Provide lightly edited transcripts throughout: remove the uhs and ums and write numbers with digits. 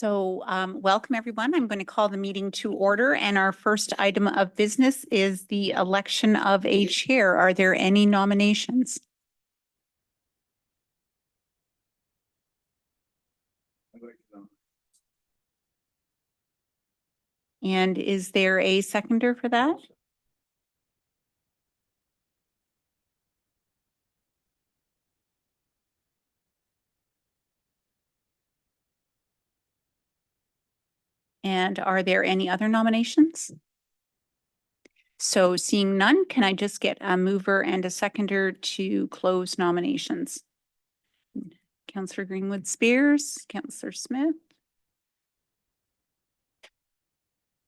Welcome everyone. I'm going to call the meeting to order, and our first item of business is the election of a chair. Are there any nominations? And is there a seconder for that? And are there any other nominations? So seeing none, can I just get a mover and a seconder to close nominations? Councillor Greenwood Spears, Councillor Smith.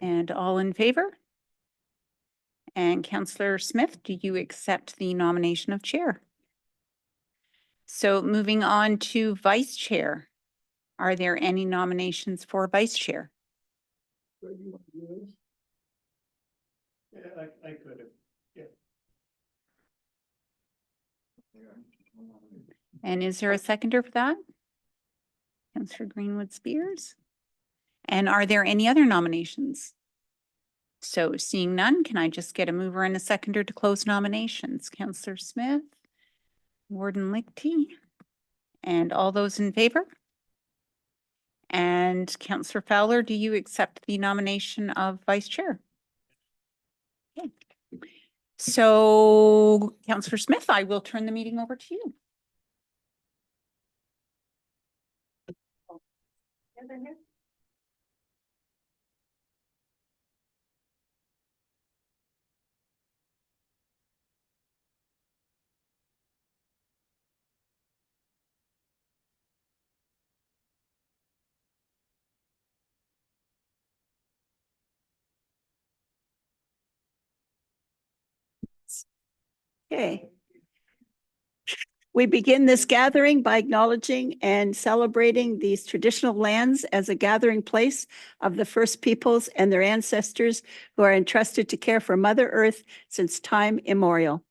And all in favor? And Councillor Smith, do you accept the nomination of chair? So moving on to vice chair. Are there any nominations for vice chair? Yeah, I could have, yeah. And is there a seconder for that? Councillor Greenwood Spears. And are there any other nominations? So seeing none, can I just get a mover and a seconder to close nominations? Councillor Smith, Warden Lichty, and all those in favor? And Councillor Fowler, do you accept the nomination of vice chair? Okay. So Councillor Smith, I will turn the meeting over to you. Okay. We begin this gathering by acknowledging and celebrating these traditional lands as a gathering place of the First Peoples and their ancestors who are entrusted to care for Mother Earth since time immemorial.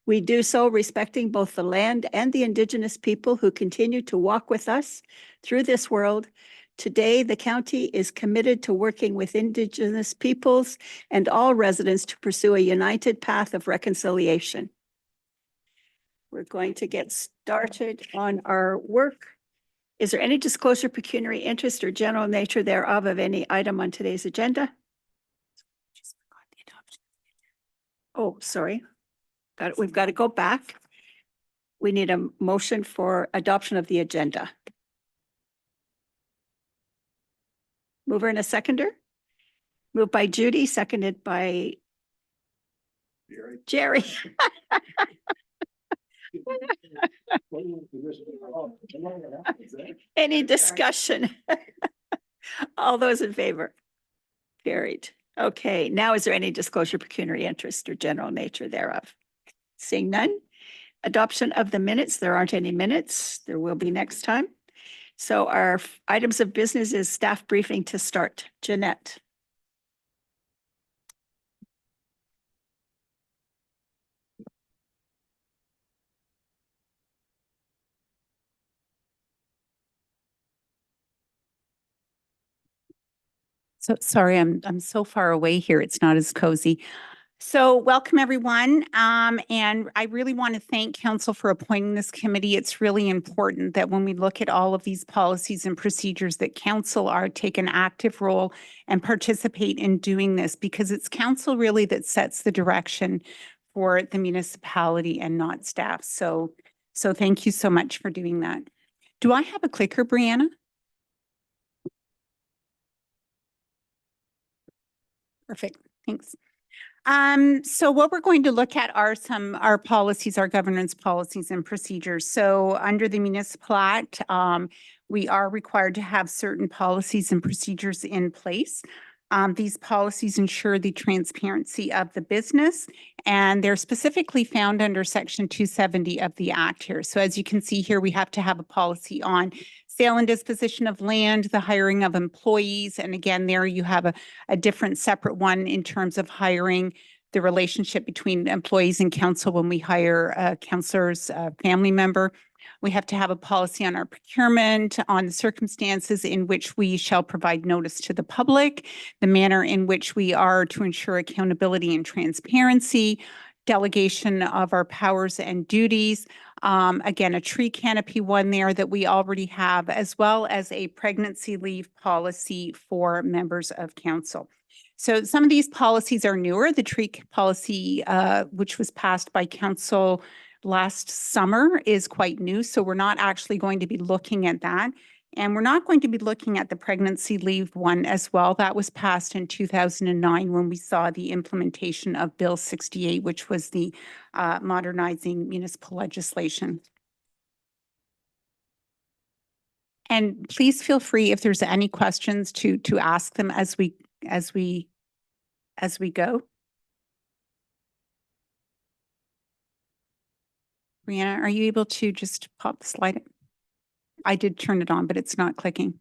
We do so respecting both the land and the Indigenous people who continue to walk with us through this world. Today, the county is committed to working with Indigenous peoples and all residents to pursue a united path of reconciliation. We're going to get started on our work. Is there any disclosure, pecuniary interest, or general nature thereof of any item on today's agenda? Oh, sorry. We've got to go back. We need a motion for adoption of the agenda. Mover and a seconder? Moved by Judy, seconded by Jerry. Any discussion? All those in favor? Carried. Okay, now is there any disclosure, pecuniary interest, or general nature thereof? Seeing none. Adoption of the minutes. There aren't any minutes. There will be next time. So our items of business is staff briefing to start. Jeanette. So sorry, I'm so far away here. It's not as cozy. So welcome everyone. And I really want to thank council for appointing this committee. It's really important that when we look at all of these policies and procedures that council take an active role and participate in doing this, because it's council really that sets the direction for the municipality and not staff. So thank you so much for doing that. Do I have a clicker, Brianna? Perfect. Thanks. So what we're going to look at are our policies, our governance policies and procedures. So under the Municipal Act, we are required to have certain policies and procedures in place. These policies ensure the transparency of the business, and they're specifically found under Section 270 of the Act here. So as you can see here, we have to have a policy on sale and disposition of land, the hiring of employees. And again, there you have a different separate one in terms of hiring, the relationship between employees and council when we hire a councillor's family member. We have to have a policy on our procurement, on the circumstances in which we shall provide notice to the public, the manner in which we are to ensure accountability and transparency, delegation of our powers and duties. Again, a tree canopy one there that we already have, as well as a pregnancy leave policy for members of council. So some of these policies are newer. The tree policy, which was passed by council last summer, is quite new. So we're not actually going to be looking at that. And we're not going to be looking at the pregnancy leave one as well. That was passed in 2009 when we saw the implementation of Bill 68, which was the modernizing municipal legislation. And please feel free, if there's any questions, to ask them as we go. Brianna, are you able to just pop the slide? I did turn it on, but it's not clicking.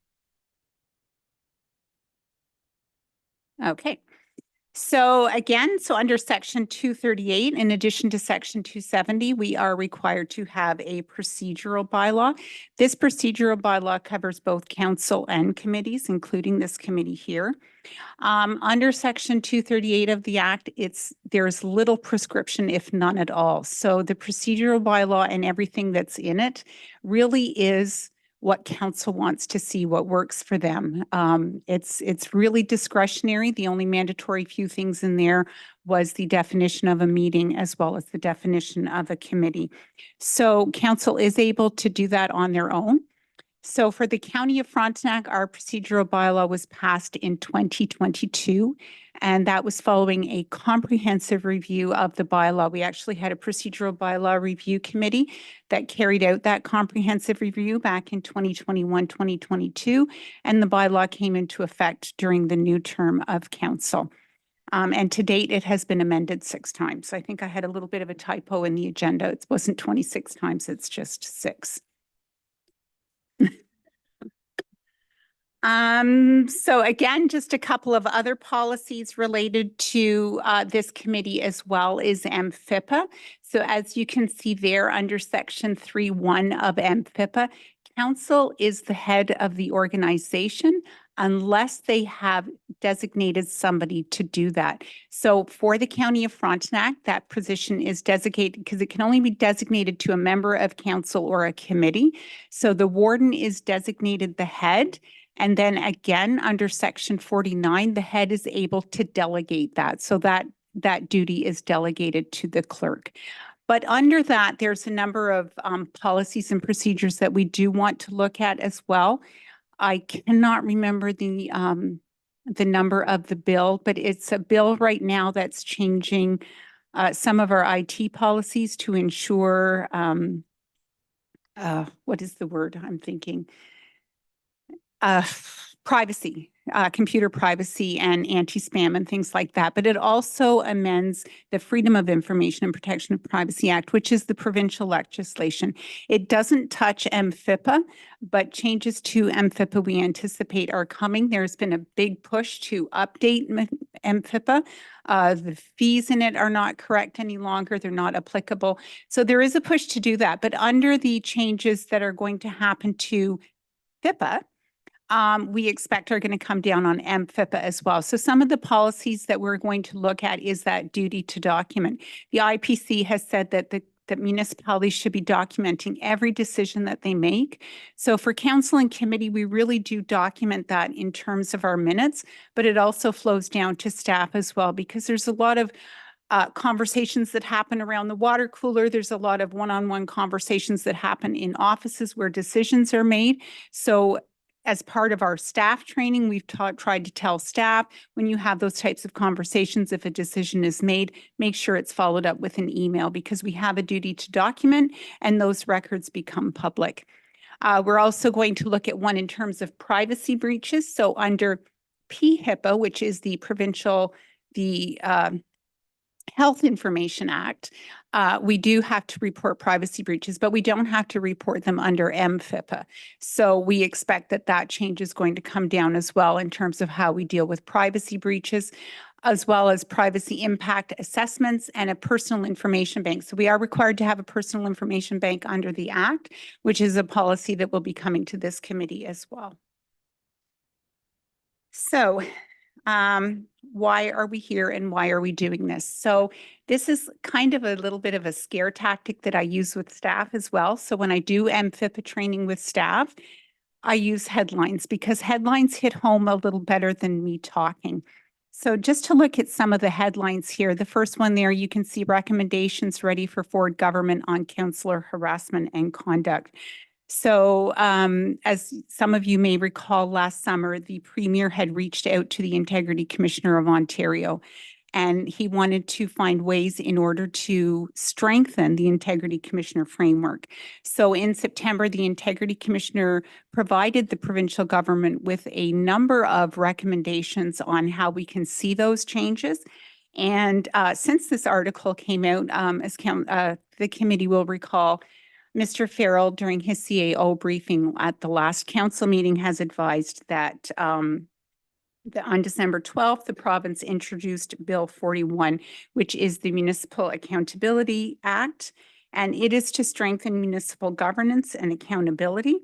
Okay. So again, so under section 238, in addition to section 270, we are required to have a procedural bylaw. This procedural bylaw covers both council and committees, including this committee here. Under section 238 of the Act, there's little prescription, if none at all. So the procedural bylaw and everything that's in it really is what council wants to see, what works for them. It's really discretionary. The only mandatory few things in there was the definition of a meeting as well as the definition of a committee. So council is able to do that on their own. So for the County of Frontenac, our procedural bylaw was passed in 2022, and that was following a comprehensive review of the bylaw. We actually had a procedural bylaw review committee that carried out that comprehensive review back in 2021, 2022, and the bylaw came into effect during the new term of council. And to date, it has been amended 6 times. I think I had a little bit of a typo in the agenda. It wasn't 26 times, it's just 6. So again, just a couple of other policies related to this committee as well is MFIPA. So as you can see there under section 3.1 of MFIPA, council is the head of the organization unless they have designated somebody to do that. So for the County of Frontenac, that position is designated because it can only be designated to a member of council or a committee. So the warden is designated the head. And then again, under section 49, the head is able to delegate that. So that duty is delegated to the clerk. But under that, there's a number of policies and procedures that we do want to look at as well. I cannot remember the number of the bill, but it's a bill right now that's changing some of our IT policies to ensure, what is the word I'm thinking? Privacy, computer privacy and anti-spam and things like that. But it also amends the Freedom of Information and Protection of Privacy Act, which is the provincial legislation. It doesn't touch MFIPA, but changes to MFIPA we anticipate are coming. There's been a big push to update MFIPA. The fees in it are not correct any longer. They're not applicable. So there is a push to do that. But under the changes that are going to happen to FIPA, we expect are going to come down on MFIPA as well. So some of the policies that we're going to look at is that duty to document. The IPC has said that that municipalities should be documenting every decision that they make. So for council and committee, we really do document that in terms of our minutes, but it also flows down to staff as well, because there's a lot of conversations that happen around the water cooler. There's a lot of one-on-one conversations that happen in offices where decisions are made. So as part of our staff training, we've tried to tell staff when you have those types of conversations, if a decision is made, make sure it's followed up with an email, because we have a duty to document and those records become public. We're also going to look at one in terms of privacy breaches. So under PHIPA, which is the provincial, Health Information Act, we do have to report privacy breaches, but we don't have to report them under MFIPA. So we expect that change is going to come down as well in terms of how we deal with privacy breaches. as well as privacy impact assessments and a personal information bank. So we are required to have a personal information bank under the Act, which is a policy that will be coming to this committee as well. So why are we here and why are we doing this? So this is kind of a little bit of a scare tactic that I use with staff as well. So when I do MFIPA training with staff, I use headlines because headlines hit home a little better than me talking. So just to look at some of the headlines here, the first one there, you can see recommendations ready for Ford government on counselor harassment and conduct. So as some of you may recall, last summer, the Premier had reached out to the Integrity Commissioner of Ontario, and he wanted to find ways in order to strengthen the Integrity Commissioner framework. So in September, the Integrity Commissioner provided the provincial government with a number of recommendations on how we can see those changes. And since this article came out, as the committee will recall, Mr. Farrell, during his CAO briefing at the last council meeting, has advised that on December 12th, the province introduced Bill 41, which is the Municipal Accountability Act, and it is to strengthen municipal governance and accountability.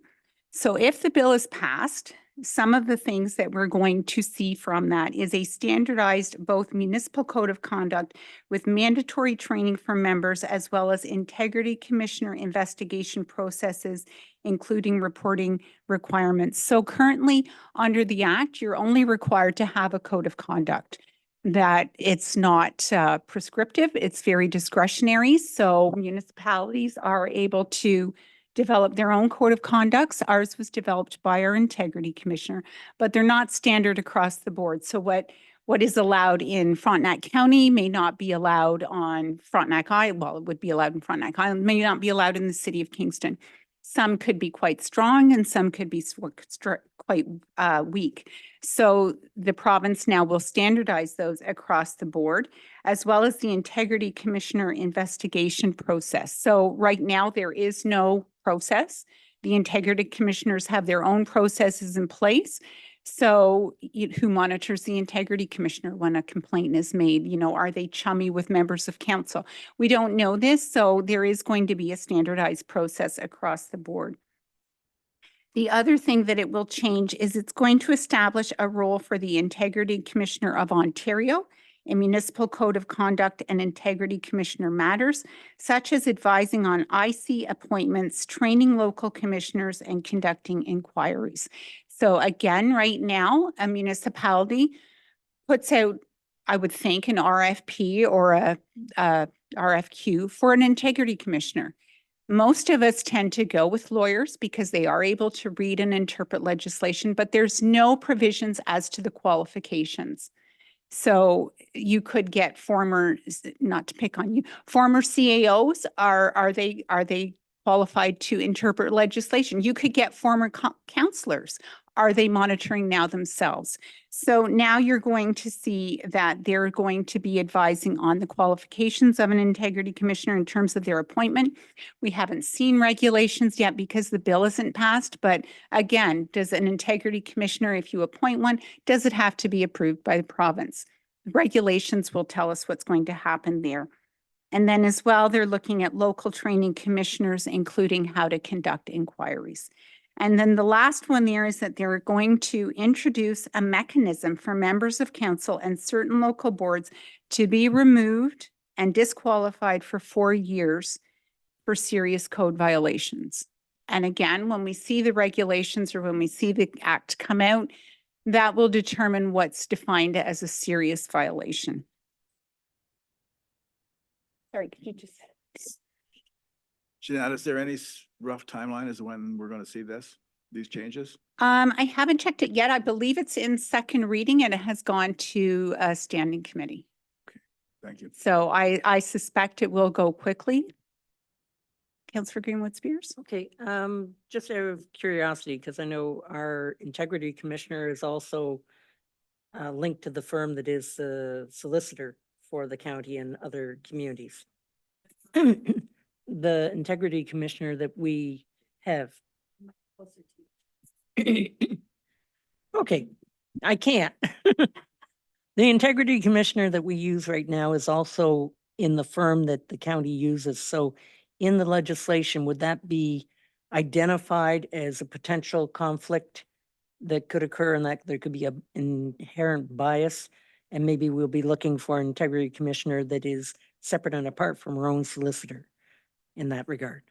So if the bill is passed, some of the things that we're going to see from that is a standardized both municipal code of conduct with mandatory training for members, as well as integrity commissioner investigation processes, including reporting requirements. So currently under the Act, you're only required to have a code of conduct. That it's not prescriptive, it's very discretionary. So municipalities are able to develop their own code of conducts. Ours was developed by our integrity commissioner, but they're not standard across the board. So what is allowed in Frontenac County may not be allowed on Frontenac Island. Well, it would be allowed in Frontenac Island, may not be allowed in the city of Kingston. Some could be quite strong and some could be quite weak. So the province now will standardize those across the board, as well as the Integrity Commissioner investigation process. So right now there is no process. The Integrity Commissioners have their own processes in place. So who monitors the Integrity Commissioner when a complaint is made? You know, are they chummy with members of council? We don't know this, so there is going to be a standardized process across the board. The other thing that it will change is it's going to establish a role for the Integrity Commissioner of Ontario in municipal code of conduct and integrity commissioner matters, such as advising on IC appointments, training local commissioners, and conducting inquiries. So again, right now, a municipality puts out, I would think, an RFP or a RFQ for an integrity commissioner. Most of us tend to go with lawyers because they are able to read and interpret legislation, but there's no provisions as to the qualifications. So you could get former, not to pick on you, former CAOs, are they qualified to interpret legislation? You could get former counselors. Are they monitoring now themselves? So now you're going to see that they're going to be advising on the qualifications of an integrity commissioner in terms of their appointment. We haven't seen regulations yet because the bill isn't passed. But again, does an integrity commissioner, if you appoint one, does it have to be approved by the province? The regulations will tell us what's going to happen there. And then as well, they're looking at local training commissioners, including how to conduct inquiries. And then the last one there is that they're going to introduce a mechanism for members of council and certain local boards to be removed and disqualified for 4 years for serious code violations. And again, when we see the regulations or when we see the act come out, that will determine what's defined as a serious violation. Sorry, could you just? Jeanette, is there any rough timeline as to when we're going to see these changes? I haven't checked it yet. I believe it's in second reading and it has gone to a standing committee. Thank you. So I suspect it will go quickly. Councillor Greenwood Spears. Okay, just out of curiosity, because I know our integrity commissioner is also linked to the firm that is the solicitor for the county and other communities. The integrity commissioner that we have. Okay, I can't. The integrity commissioner that we use right now is also in the firm that the county uses. So in the legislation, would that be identified as a potential conflict that could occur and that there could be an inherent bias? And maybe we'll be looking for an integrity commissioner that is separate and apart from our own solicitor in that regard.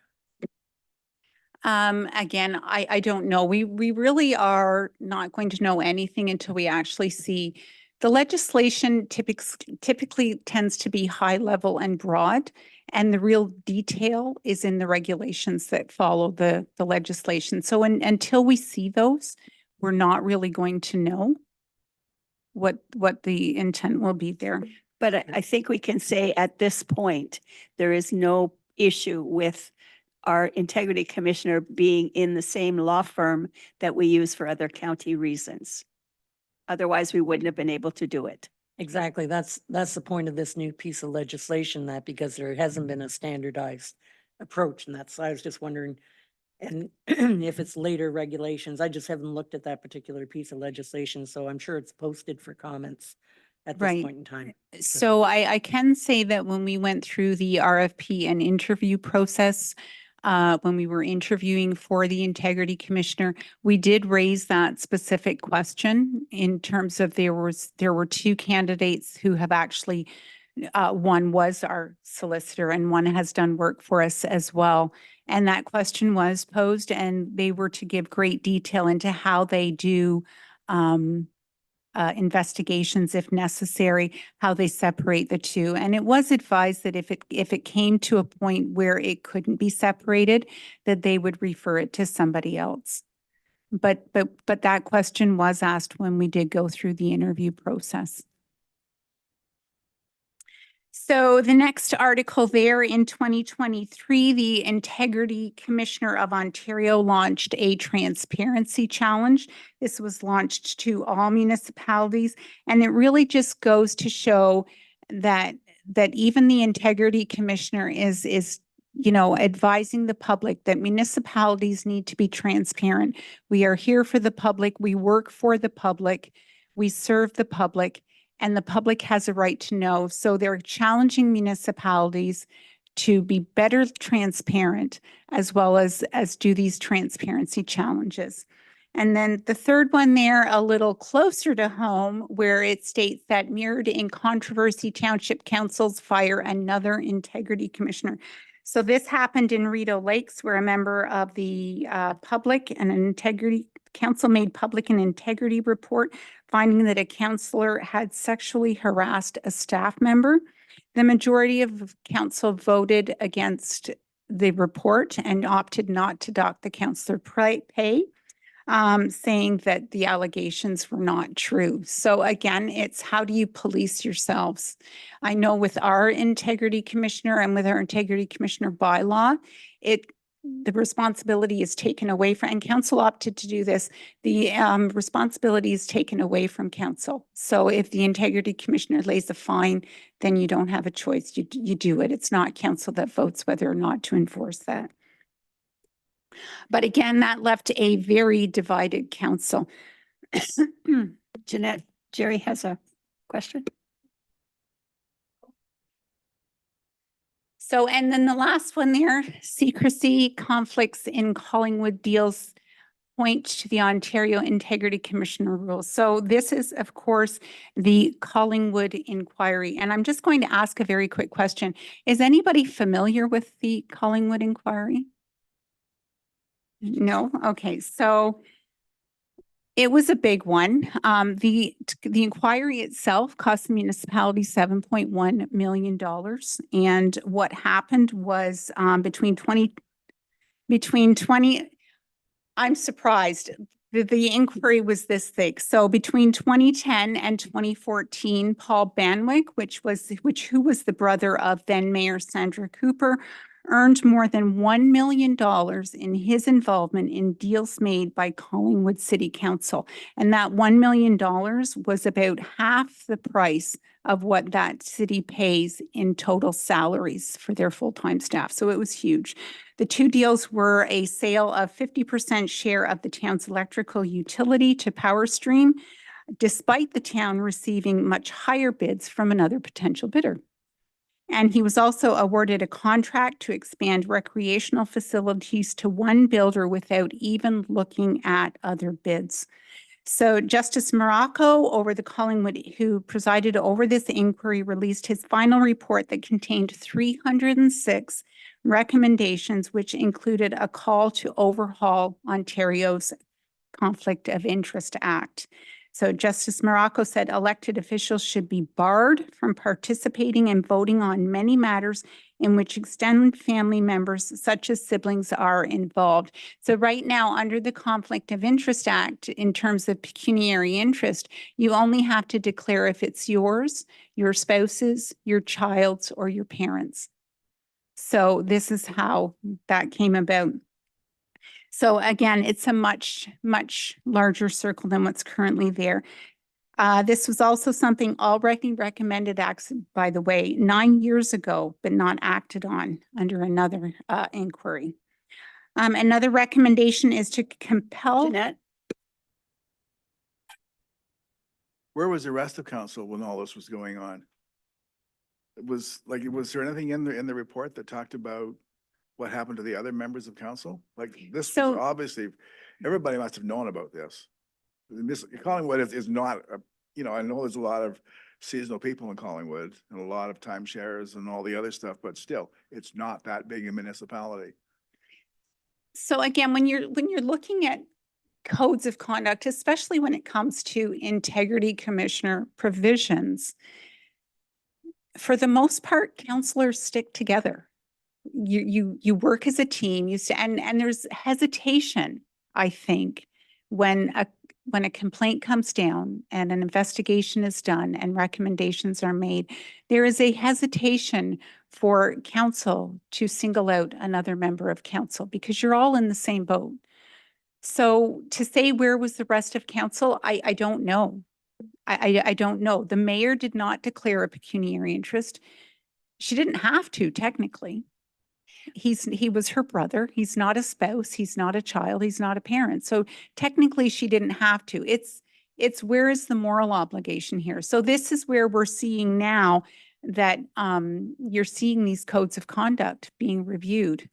Again, I don't know. We really are not going to know anything until we actually see. The legislation typically tends to be high level and broad, and the real detail is in the regulations that follow the legislation. So until we see those, we're not really going to know what the intent will be there. But I think we can say at this point, there is no issue with our integrity commissioner being in the same law firm that we use for other county reasons. Otherwise, we wouldn't have been able to do it. Exactly. That's the point of this new piece of legislation, that because there hasn't been a standardized approach, and that's, I was just wondering, and if it's later regulations, I just haven't looked at that particular piece of legislation, so I'm sure it's posted for comments at this Right. point in time. So I can say that when we went through the RFP and interview process, when we were interviewing for the integrity commissioner, we did raise that specific question in terms of there were two candidates who have actually, one was our solicitor and one has done work for us as well. And that question was posed and they were to give great detail into how they do investigations if necessary, how they separate the two. And it was advised that if it came to a point where it couldn't be separated, that they would refer it to somebody else. But that question was asked when we did go through the interview process. So the next article there, in 2023, the Integrity Commissioner of Ontario launched a transparency challenge. This was launched to all municipalities, and it really just goes to show that even the Integrity Commissioner is advising the public that municipalities need to be transparent. We are here for the public, we work for the public, we serve the public, and the public has a right to know. So they're challenging municipalities to be better transparent, as well as do these transparency challenges. And then the third one there, a little closer to home, where it states that mirrored in controversy, township councils fire another integrity commissioner. So this happened in Rideau Lakes, where a member of the public and an integrity council made public an integrity report finding that a councillor had sexually harassed a staff member. The majority of council voted against the report and opted not to dock the councillor pay, saying that the allegations were not true. So again, it's how do you police yourselves? I know with our integrity commissioner and with our integrity commissioner bylaw, the responsibility is taken away from, and council opted to do this, the responsibility is taken away from council. So if the integrity commissioner lays a fine, then you don't have a choice. You do it. It's not council that votes whether or not to enforce that. But again, that left a very divided council. Jeanette, Jerry has a question. So, and then the last one there, secrecy conflicts in Collingwood deals point to the Ontario Integrity Commissioner rules. So this is, of course, the Collingwood inquiry. And I'm just going to ask a very quick question. Is anybody familiar with the Collingwood inquiry? No? Okay, so it was a big one. The inquiry itself cost the municipality $7.1 million. And what happened was I'm surprised. The inquiry was this thick. So between 2010 and 2014, Paul Banwick, who was the brother of then Mayor Sandra Cooper, earned more than $1 million in his involvement in deals made by Collingwood City Council. And that $1 million was about half the price of what that city pays in total salaries for their full-time staff. So it was huge. The two deals were a sale of 50% share of the town's electrical utility to PowerStream, despite the town receiving much higher bids from another potential bidder. And he was also awarded a contract to expand recreational facilities to one builder without even looking at other bids. So Justice Morocco over the Collingwood, who presided over this inquiry, released his final report that contained 306 recommendations, which included a call to overhaul Ontario's Conflict of Interest Act. So Justice Morocco said elected officials should be barred from participating and voting on many matters in which extended family members, such as siblings, are involved. So right now, under the Conflict of Interest Act, in terms of pecuniary interest, you only have to declare if it's yours, your spouse's, your child's, or your parents'. So this is how that came about. So again, it's a much, much larger circle than what's currently there. This was also something already recommended, by the way, 9 years ago, but not acted on under another inquiry. Another recommendation is to compel. Jeanette? Where was the rest of council when all this was going on? Was there anything in the report that talked about what happened to the other members of council? Like this, was So- obviously, everybody must have known about this. This Collingwood is not, I know there's a lot of seasonal people in Collingwood and a lot of timeshares and all the other stuff, but still, it's not that big a municipality. So again, when you're looking at codes of conduct, especially when it comes to integrity commissioner provisions, for the most part, counselors stick together. You work as a team, and there's hesitation, I think, when a complaint comes down and an investigation is done and recommendations are made, there is a hesitation for council to single out another member of council because you're all in the same boat. So to say where was the rest of council, I don't know. I don't know. The mayor did not declare a pecuniary interest. She didn't have to, technically. He was her brother. He's not a spouse. He's not a child. He's not a parent. So technically she didn't have to. It's where is the moral obligation here? So this is where we're seeing now that you're seeing these codes of conduct being reviewed.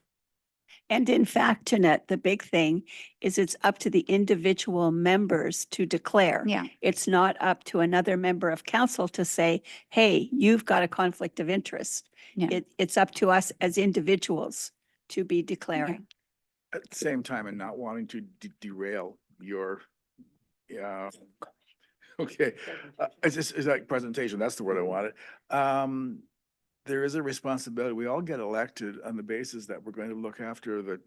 And in fact, Jeanette, the big thing is it's up to the individual members to declare. Yeah. It's not up to another member of council to say, hey, you've got a conflict of interest. Yeah. It's up to us as individuals to be declaring. At the same time, and not wanting to derail your, okay, it's like presentation, that's the word I wanted. There is a responsibility. We all get elected on the basis that we're going to look after the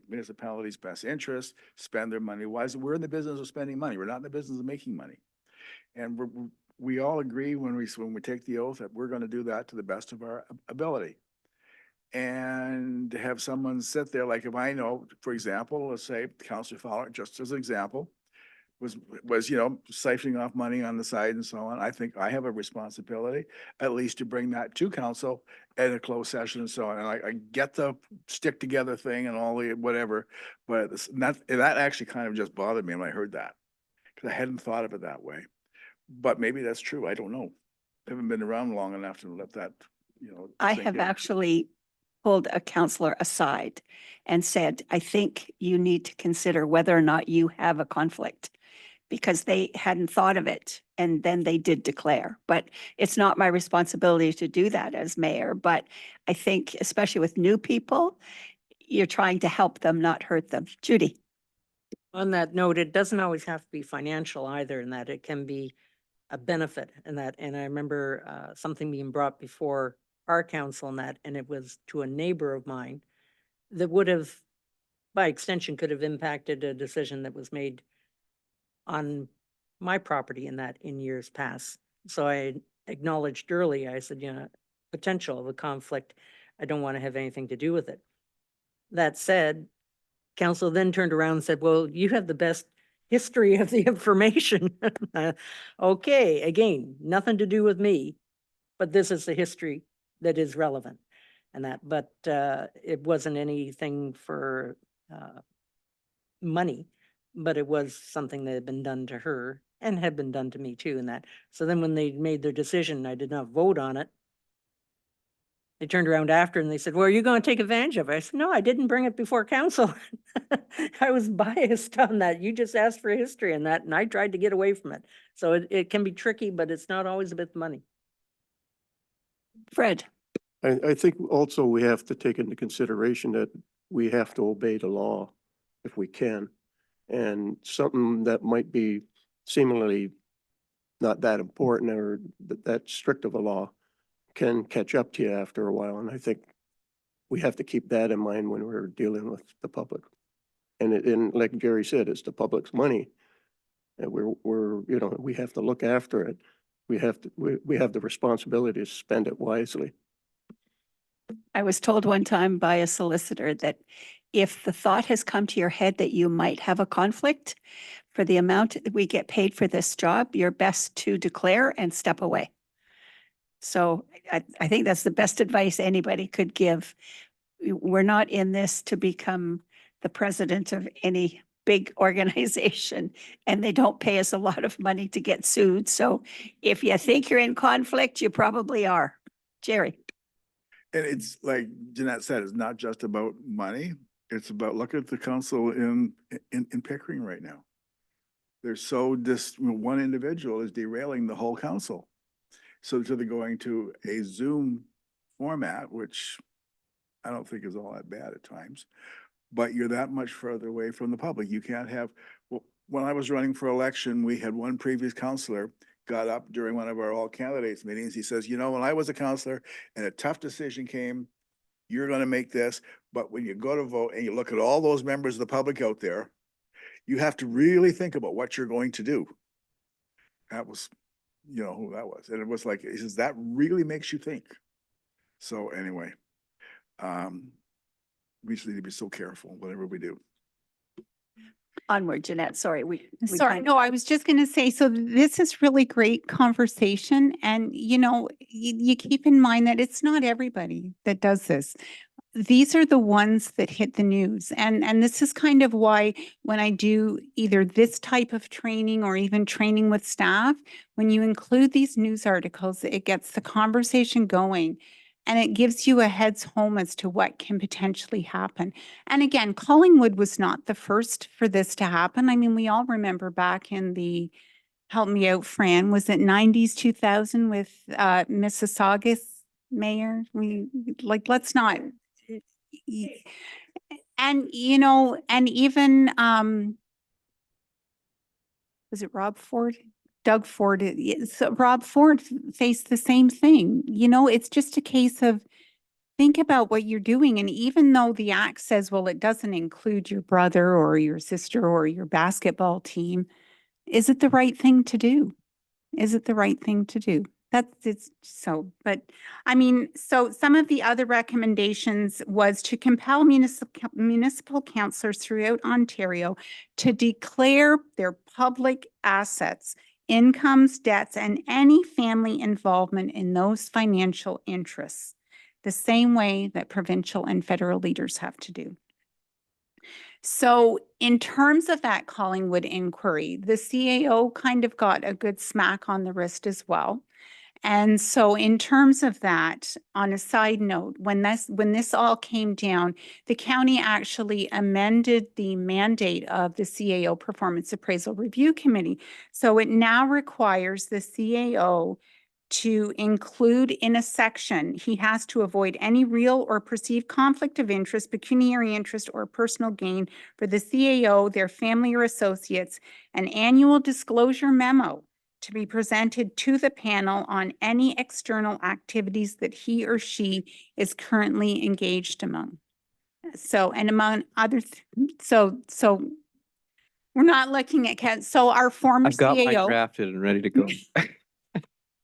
municipality's best interest, spend their money wisely. We're in the business of spending money. We're not in the business of making money. And we all agree when we take the oath that we're going to do that to the best of our ability. And to have someone sit there, like if I know, for example, let's say Councillor Fowler, just as an example, was siphoning off money on the side and so on. I think I have a responsibility at least to bring that to council at a closed session and so on. And I get the stick together thing and all the whatever, but that actually kind of just bothered me when I heard that because I hadn't thought of it that way. But maybe that's true. I don't know. I haven't been around long enough to let that, I sink have in. actually pulled a counselor aside and said, I think you need to consider whether or not you have a conflict, because they hadn't thought of it and then they did declare. But it's not my responsibility to do that as mayor. But I think especially with new people, you're trying to help them, not hurt them. Judy? On that note, it doesn't always have to be financial either, in that it can be a benefit in that. And I remember something being brought before our council in that, and it was to a neighbor of mine that would have, by extension, could have impacted a decision that was made on my property in years past. So I acknowledged early, I said, potential of a conflict. I don't want to have anything to do with it. That said, council then turned around and said, well, you have the best history of the information. Okay, again, nothing to do with me, but this is the history that is relevant and that, but it wasn't anything for money, but it was something that had been done to her and had been done to me too in that. So then when they made their decision, I did not vote on it. They turned around after and they said, well, are you going to take advantage of it? I said, no, I didn't bring it before council. I was biased on that. You just asked for history and that, and I tried to get away from it. So it can be tricky, but it's not always about the money. Fred, I think also we have to take into consideration that we have to obey the law if we can. And something that might be seemingly not that important or that strict of a law can catch up to you after a while. And I think we have to keep that in mind when we're dealing with the public. And like Jerry said, it's the public's money. And we have to look after it. We have the responsibility to spend it wisely. I was told one time by a solicitor that if the thought has come to your head that you might have a conflict for the amount that we get paid for this job, you're best to declare and step away. So I think that's the best advice anybody could give. We're not in this to become the president of any big organization, and they don't pay us a lot of money to get sued. So if you think you're in conflict, you probably are. Jerry. And it's like Jeanette said, it's not just about money. It's about, look at the council in Pickering right now. They're so one individual is derailing the whole council. So they're going to a Zoom format, which I don't think is all that bad at times, but you're that much further away from the public. You can't have, well, when I was running for election, we had one previous counselor got up during one of our all candidates meetings. He says, you know, when I was a counselor and a tough decision came, you're going to make this, but when you go to vote and you look at all those members of the public out there, you have to really think about what you're going to do. That was, you know who that was. And it was like, he says, that really makes you think. So anyway, we just need to be so careful, whatever we do. Onward, Jeanette. Sorry. Sorry, no, I was just going to say, so this is really great conversation. And, you know, you keep in mind that it's not everybody that does this. These are the ones that hit the news. And this is kind of why when I do either this type of training or even training with staff, when you include these news articles, it gets the conversation going. And it gives you a heads home as to what can potentially happen. And again, Collingwood was not the first for this to happen. I mean, we all remember back in the, help me out, Fran, was it 90s, 2000 with Mississauga's mayor? Let's not. And, you know, and even, was it Rob Ford? Doug Ford, so Rob Ford faced the same thing. You know, it's just a case of think about what you're doing. And even though the act says, well, it doesn't include your brother or your sister or your basketball team, is it the right thing to do? Is it the right thing to do? It's so, but I mean, so some of the other recommendations was to compel municipal councillors throughout Ontario to declare their public assets, incomes, debts, and any family involvement in those financial interests, the same way that provincial and federal leaders have to do. So in terms of that Collingwood inquiry, the CAO kind of got a good smack on the wrist as well. And so in terms of that, on a side note, when this all came down, the county actually amended the mandate of the CAO Performance Appraisal Review Committee. So it now requires the CAO to include in a section, he has to avoid any real or perceived conflict of interest, pecuniary interest, or personal gain for the CAO, their family or associates, an annual disclosure memo to be presented to the panel on any external activities that he or she is currently engaged among. So, and among other, so we're not looking at, so our former I've got mine CAO. drafted and ready to go.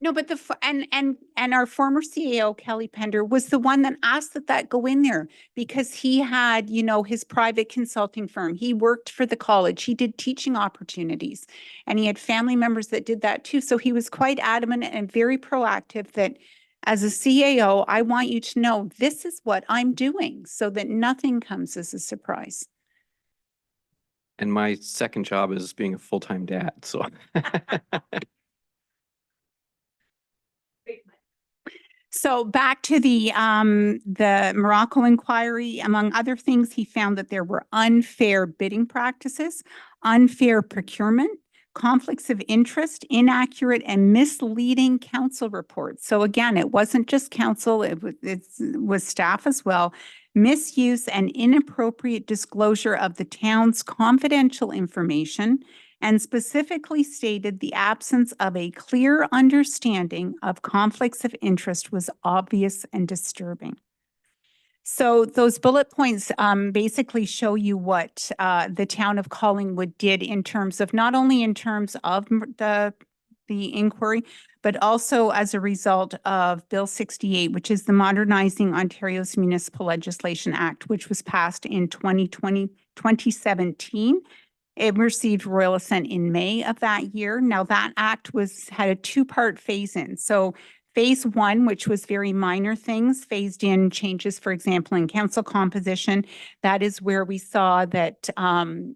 No, but and our former CAO, Kelly Pender, was the one that asked that go in there because he had, you know, his private consulting firm. He worked for the college. He did teaching opportunities and he had family members that did that too. So he was quite adamant and very proactive that as a CAO, I want you to know this is what I'm doing so that nothing comes as a surprise. And my second job is being a full-time dad, so. So back to the Morocco inquiry, among other things, he found that there were unfair bidding practices, unfair procurement, conflicts of interest, inaccurate and misleading council reports. So again, it wasn't just council, it was staff as well. Misuse and inappropriate disclosure of the town's confidential information, and specifically stated the absence of a clear understanding of conflicts of interest was obvious and disturbing. So those bullet points basically show you what the town of Collingwood did in terms of, not only in terms of the inquiry, but also as a result of Bill 68, which is the Modernizing Ontario's Municipal Legislation Act, which was passed in 2017. It received royal assent in May of that year. Now that act had a two-part phase in. So phase one, which was very minor things, phased in changes, for example, in council composition. That is where we saw that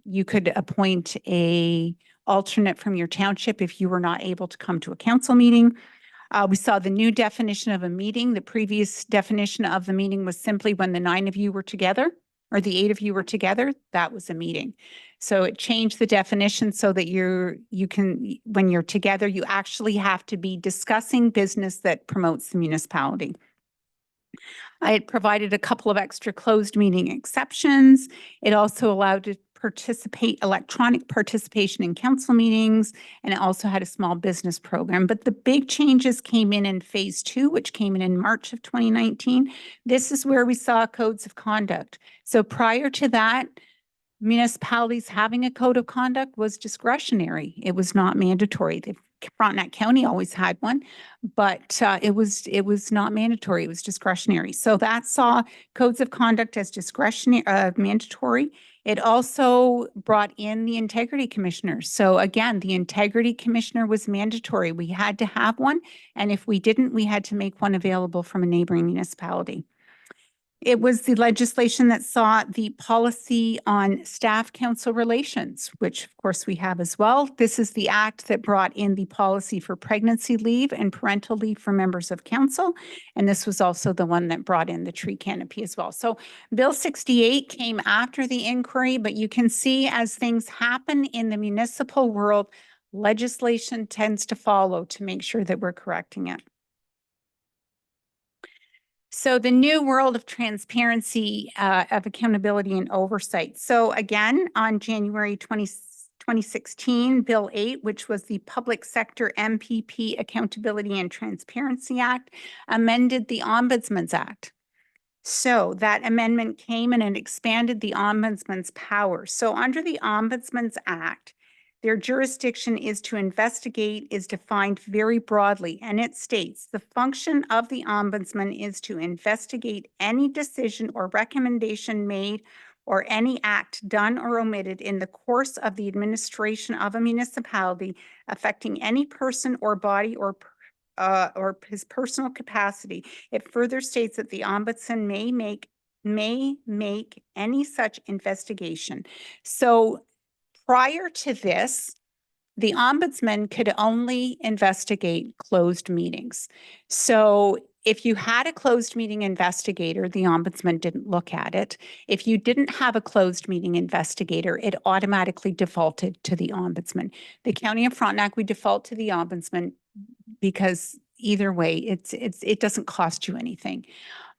you could appoint a alternate from your township if you were not able to come to a council meeting. We saw the new definition of a meeting. The previous definition of the meeting was simply when the 9 of you were together, or the 8 of you were together, that was a meeting. So it changed the definition so that you can, when you're together, you actually have to be discussing business that promotes the municipality. I had provided a couple of extra closed meeting exceptions. It also allowed electronic participation in council meetings, and it also had a small business program. But the big changes came in phase 2, which came in March of 2019. This is where we saw codes of conduct. So prior to that, municipalities having a code of conduct was discretionary. It was not mandatory. Frontenac County always had one, but it was not mandatory. It was discretionary. So that saw codes of conduct as discretionary, mandatory. It also brought in the integrity commissioner. So again, the integrity commissioner was mandatory. We had to have one, and if we didn't, we had to make one available from a neighboring municipality. It was the legislation that saw the policy on staff council relations, which of course we have as well. This is the act that brought in the policy for pregnancy leave and parental leave for members of council. And this was also the one that brought in the tree canopy as well. So Bill 68 came after the inquiry, but you can see as things happen in the municipal world, legislation tends to follow to make sure that we're correcting it. So the new world of transparency, of accountability and oversight. So again, on January 2016, Bill 8, which was the Public Sector MPP Accountability and Transparency Act, amended the Ombudsman's Act. So that amendment came and it expanded the Ombudsman's powers. So under the Ombudsman's Act, their jurisdiction is to investigate, is defined very broadly, and it states the function of the ombudsman is to investigate any decision or recommendation made or any act done or omitted in the course of the administration of a municipality affecting any person or body or his personal capacity. It further states that the ombudsman may make any such investigation. So prior to this, the ombudsman could only investigate closed meetings. So if you had a closed meeting investigator, the ombudsman didn't look at it. If you didn't have a closed meeting investigator, it automatically defaulted to the ombudsman. The County of Frontenac, we default to the ombudsman because either way, it doesn't cost you anything.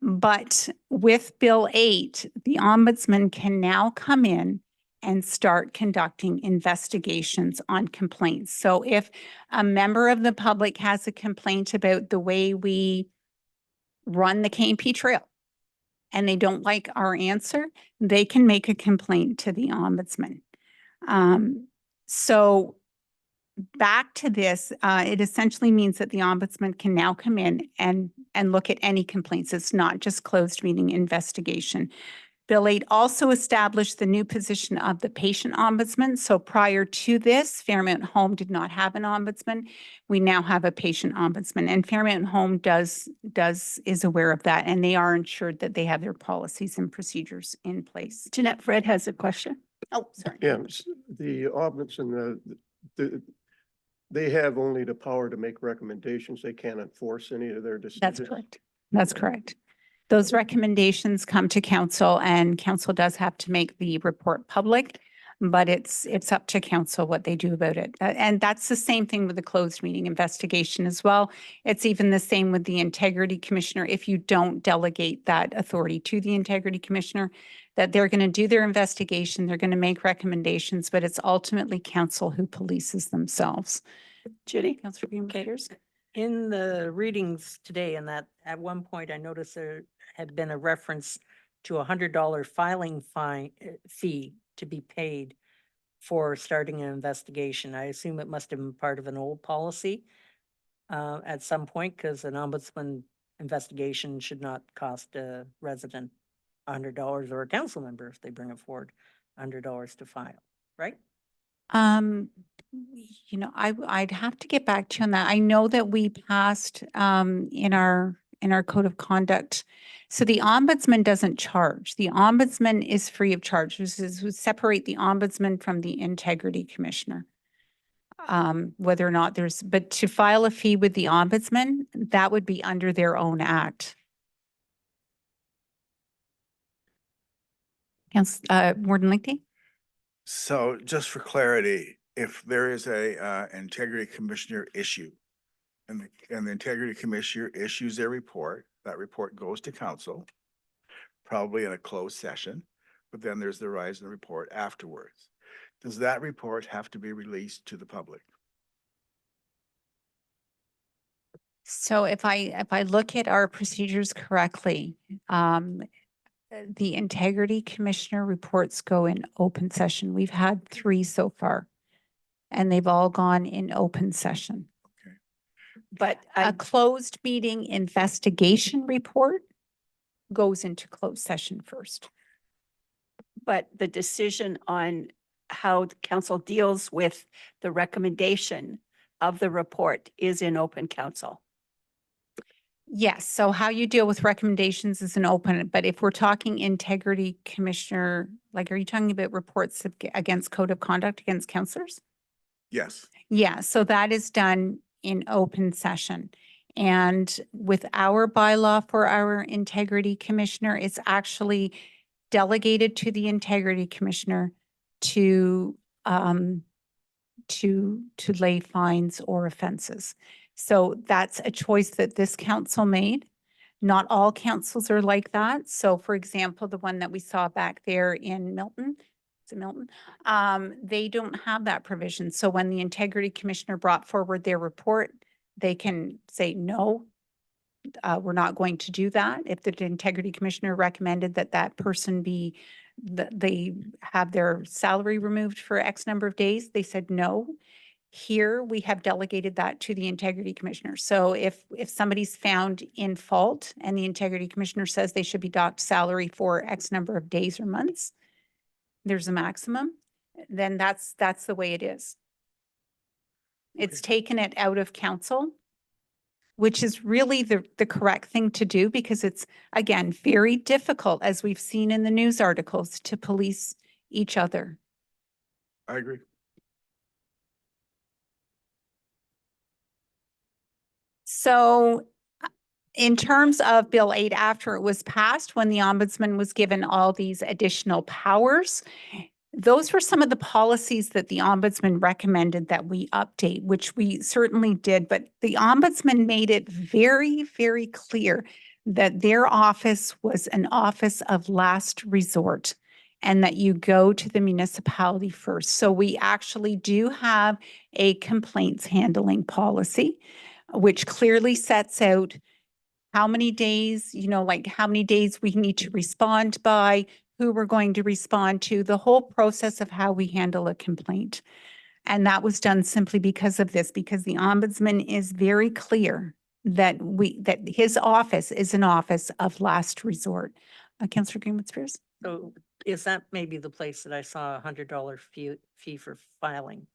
But with Bill 8, the ombudsman can now come in and start conducting investigations on complaints. So if a member of the public has a complaint about the way we run the KNP Trail and they don't like our answer, they can make a complaint to the ombudsman. So back to this, it essentially means that the ombudsman can now come in and look at any complaints. It's not just closed meeting investigation. Bill 8 also established the new position of the patient ombudsman. So prior to this, Fairmount Home did not have an ombudsman. We now have a patient ombudsman, and Fairmount Home is aware of that, and they are ensured that they have their policies and procedures in place. Jeanette, Fred has a question. Oh, sorry. Yeah, the ombudsman, they have only the power to make recommendations. They can't enforce any of their decisions. That's correct. That's correct. Those recommendations come to council and council does have to make the report public, but it's up to council what they do about it. And that's the same thing with the closed meeting investigation as well. It's even the same with the integrity commissioner. If you don't delegate that authority to the integrity commissioner, that they're going to do their investigation, they're going to make recommendations, but it's ultimately council who polices themselves. Judy? Councilor Greenwood Peters? In the readings today, and that at one point I noticed there had been a reference to $100 filing fee to be paid for starting an investigation. I assume it must have been part of an old policy at some point, because an ombudsman investigation should not cost a resident $100 or a council member if they bring it forward $100 to file, right? I'd have to get back to you on that. I know that we passed in our code of conduct. So the ombudsman doesn't charge. The ombudsman is free of charge. This is we separate the ombudsman from the integrity commissioner. Whether or not but to file a fee with the ombudsman, that would be under their own act. Warden Lichty? So just for clarity, if there is a integrity commissioner issue and the integrity commissioner issues a report, that report goes to council, probably in a closed session, but then there's the rise in the report afterwards. Does that report have to be released to the public? So if I look at our procedures correctly, the integrity commissioner reports go in open session. We've had 3 so far, and they've all gone in open session. But A closed meeting investigation report goes into closed session first. but the decision on how the council deals with the recommendation of the report is in open council. Yes, so how you deal with recommendations is an open, but if we're talking integrity commissioner, like, are you talking about reports against code of conduct against counselors? Yes. Yeah, so that is done in open session. And with our bylaw for our integrity commissioner, it's actually delegated to the integrity commissioner to lay fines or offenses. So that's a choice that this council made. Not all councils are like that. So for example, the one that we saw back there in Milton, is it Milton? They don't have that provision. So when the integrity commissioner brought forward their report, they can say, no, we're not going to do that. If the integrity commissioner recommended that that person they have their salary removed for X number of days, they said no. Here, we have delegated that to the integrity commissioner. So if somebody's found in fault and the integrity commissioner says they should be docked salary for X number of days or months, there's a maximum, then that's the way it is. It's taken it out of council, which is really the correct thing to do, because it's, again, very difficult, as we've seen in the news articles, to police each other. I agree. So in terms of Bill 8, after it was passed, when the ombudsman was given all these additional powers, those were some of the policies that the ombudsman recommended that we update, which we certainly did. But the ombudsman made it very, very clear that their office was an office of last resort and that you go to the municipality first. So we actually do have a complaints handling policy, which clearly sets out how many days, like how many days we need to respond by, who we're going to respond to, the whole process of how we handle a complaint. And that was done simply because of this, because the ombudsman is very clear that his office is an office of last resort. Councillor Greenwood Spears? So is that maybe the place that I saw $100 fee for filing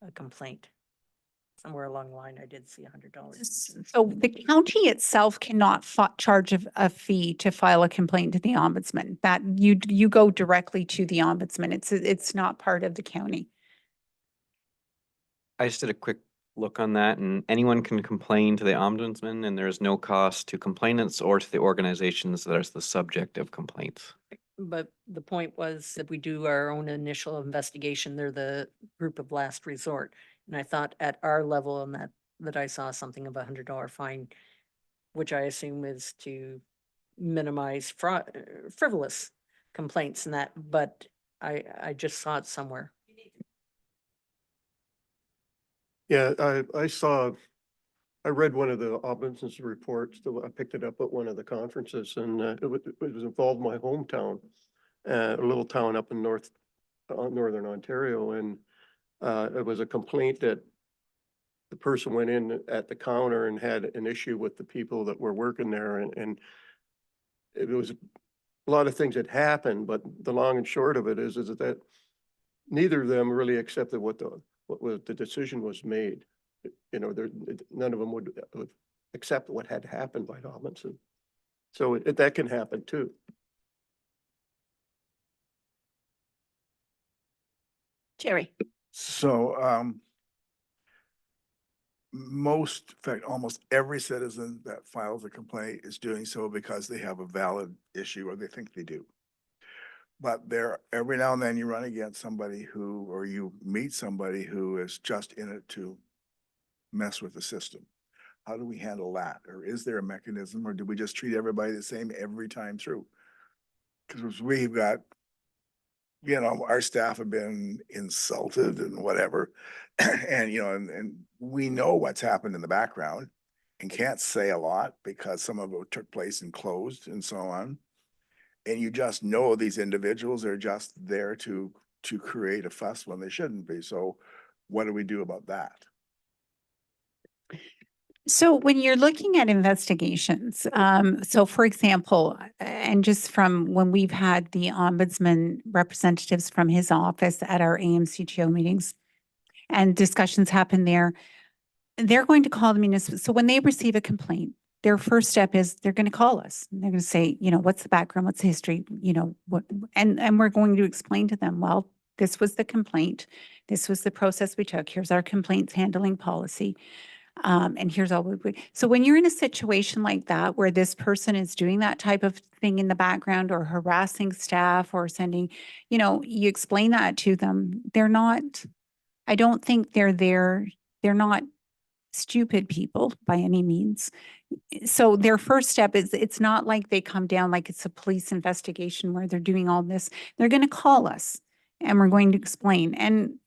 a complaint? Somewhere along the line, I did see $100. So the county itself cannot charge a fee to file a complaint to the ombudsman. That you go directly to the ombudsman. It's not part of the county. I just did a quick look on that, and anyone can complain to the ombudsman, and there's no cost to complainants or to the organizations that are the subject of complaints. But the point was that we do our own initial investigation. They're the group of last resort. And I thought at our level and that I saw something of $100 fine, which I assume is to minimize frivolous complaints and that, but I just saw it somewhere. Yeah, I read one of the ombudsman's reports, I picked it up at one of the conferences, and it was involved my hometown, a little town up in northern Ontario, and it was a complaint that the person went in at the counter and had an issue with the people that were working there, and it was a lot of things that happened, but the long and short of it is that neither of them really accepted what the decision was made. You know, none of them would accept what had happened by Robinson. So that can happen too. Jerry. So, in fact, almost every citizen that files a complaint is doing so because they have a valid issue or they think they do. But every now and then you run against somebody or you meet somebody who is just in it to mess with the system. How do we handle that? Or is there a mechanism, or do we just treat everybody the same every time through? Because we've got, our staff have been insulted and whatever. And, and we know what's happened in the background and can't say a lot because some of it took place and closed and so on. And you just know these individuals are just there to create a fuss when they shouldn't be. So what do we do about that? So when you're looking at investigations, so for example, and just from when we've had the ombudsman representatives from his office at our AMCGO meetings and discussions happen there, they're going to call the municipal. So when they receive a complaint, their first step is they're going to call us. They're going to say, what's the background, what's the history, and we're going to explain to them, well, this was the complaint. This was the process we took. Here's our complaints handling policy. And here's all we would. So when you're in a situation like that, where this person is doing that type of thing in the background or harassing staff or sending, you explain that to them. I don't think they're there. They're not stupid people by any means. So their first step is, it's not like they come down like it's a police investigation where they're doing all this. They're going to call us and we're going to explain. And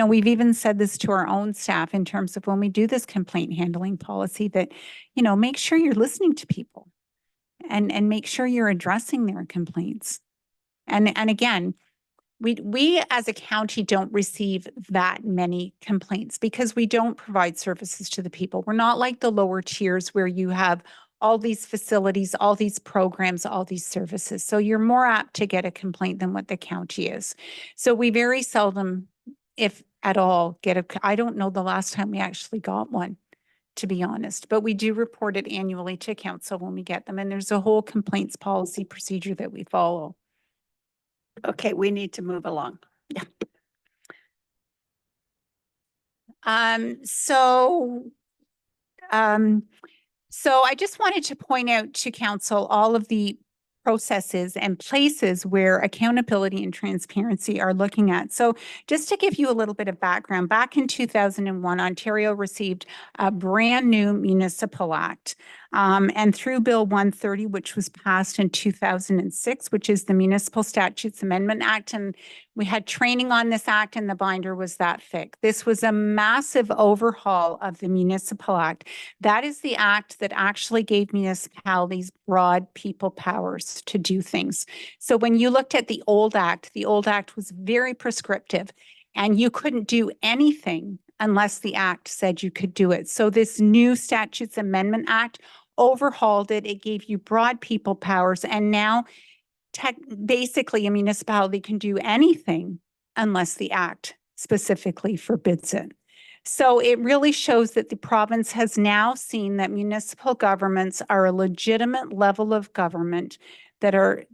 we've even said this to our own staff in terms of when we do this complaint handling policy that, make sure you're listening to people and make sure you're addressing their complaints. And again, we as a county don't receive that many complaints because we don't provide services to the people. We're not like the lower tiers where you have all these facilities, all these programs, all these services. So you're more apt to get a complaint than what the county is. So we very seldom, if at all, I don't know the last time we actually got one, to be honest, but we do report it annually to council when we get them. And there's a whole complaints policy procedure that we follow. Okay, we need to move along. Yeah. So I just wanted to point out to council all of the processes and places where accountability and transparency are looking at. So just to give you a little bit of background, back in 2001, Ontario received a brand new municipal act. And through Bill 130, which was passed in 2006, which is the Municipal Statutes Amendment Act. And we had training on this act and the binder was that thick. This was a massive overhaul of the Municipal Act. That is the act that actually gave municipalities broad people powers to do things. So when you looked at the old act was very prescriptive and you couldn't do anything unless the act said you could do it. So this new Statutes Amendment Act overhauled it. It gave you broad people powers. And now basically a municipality can do anything unless the act specifically forbids it. So it really shows that the province has now seen that municipal governments are a legitimate level of government that are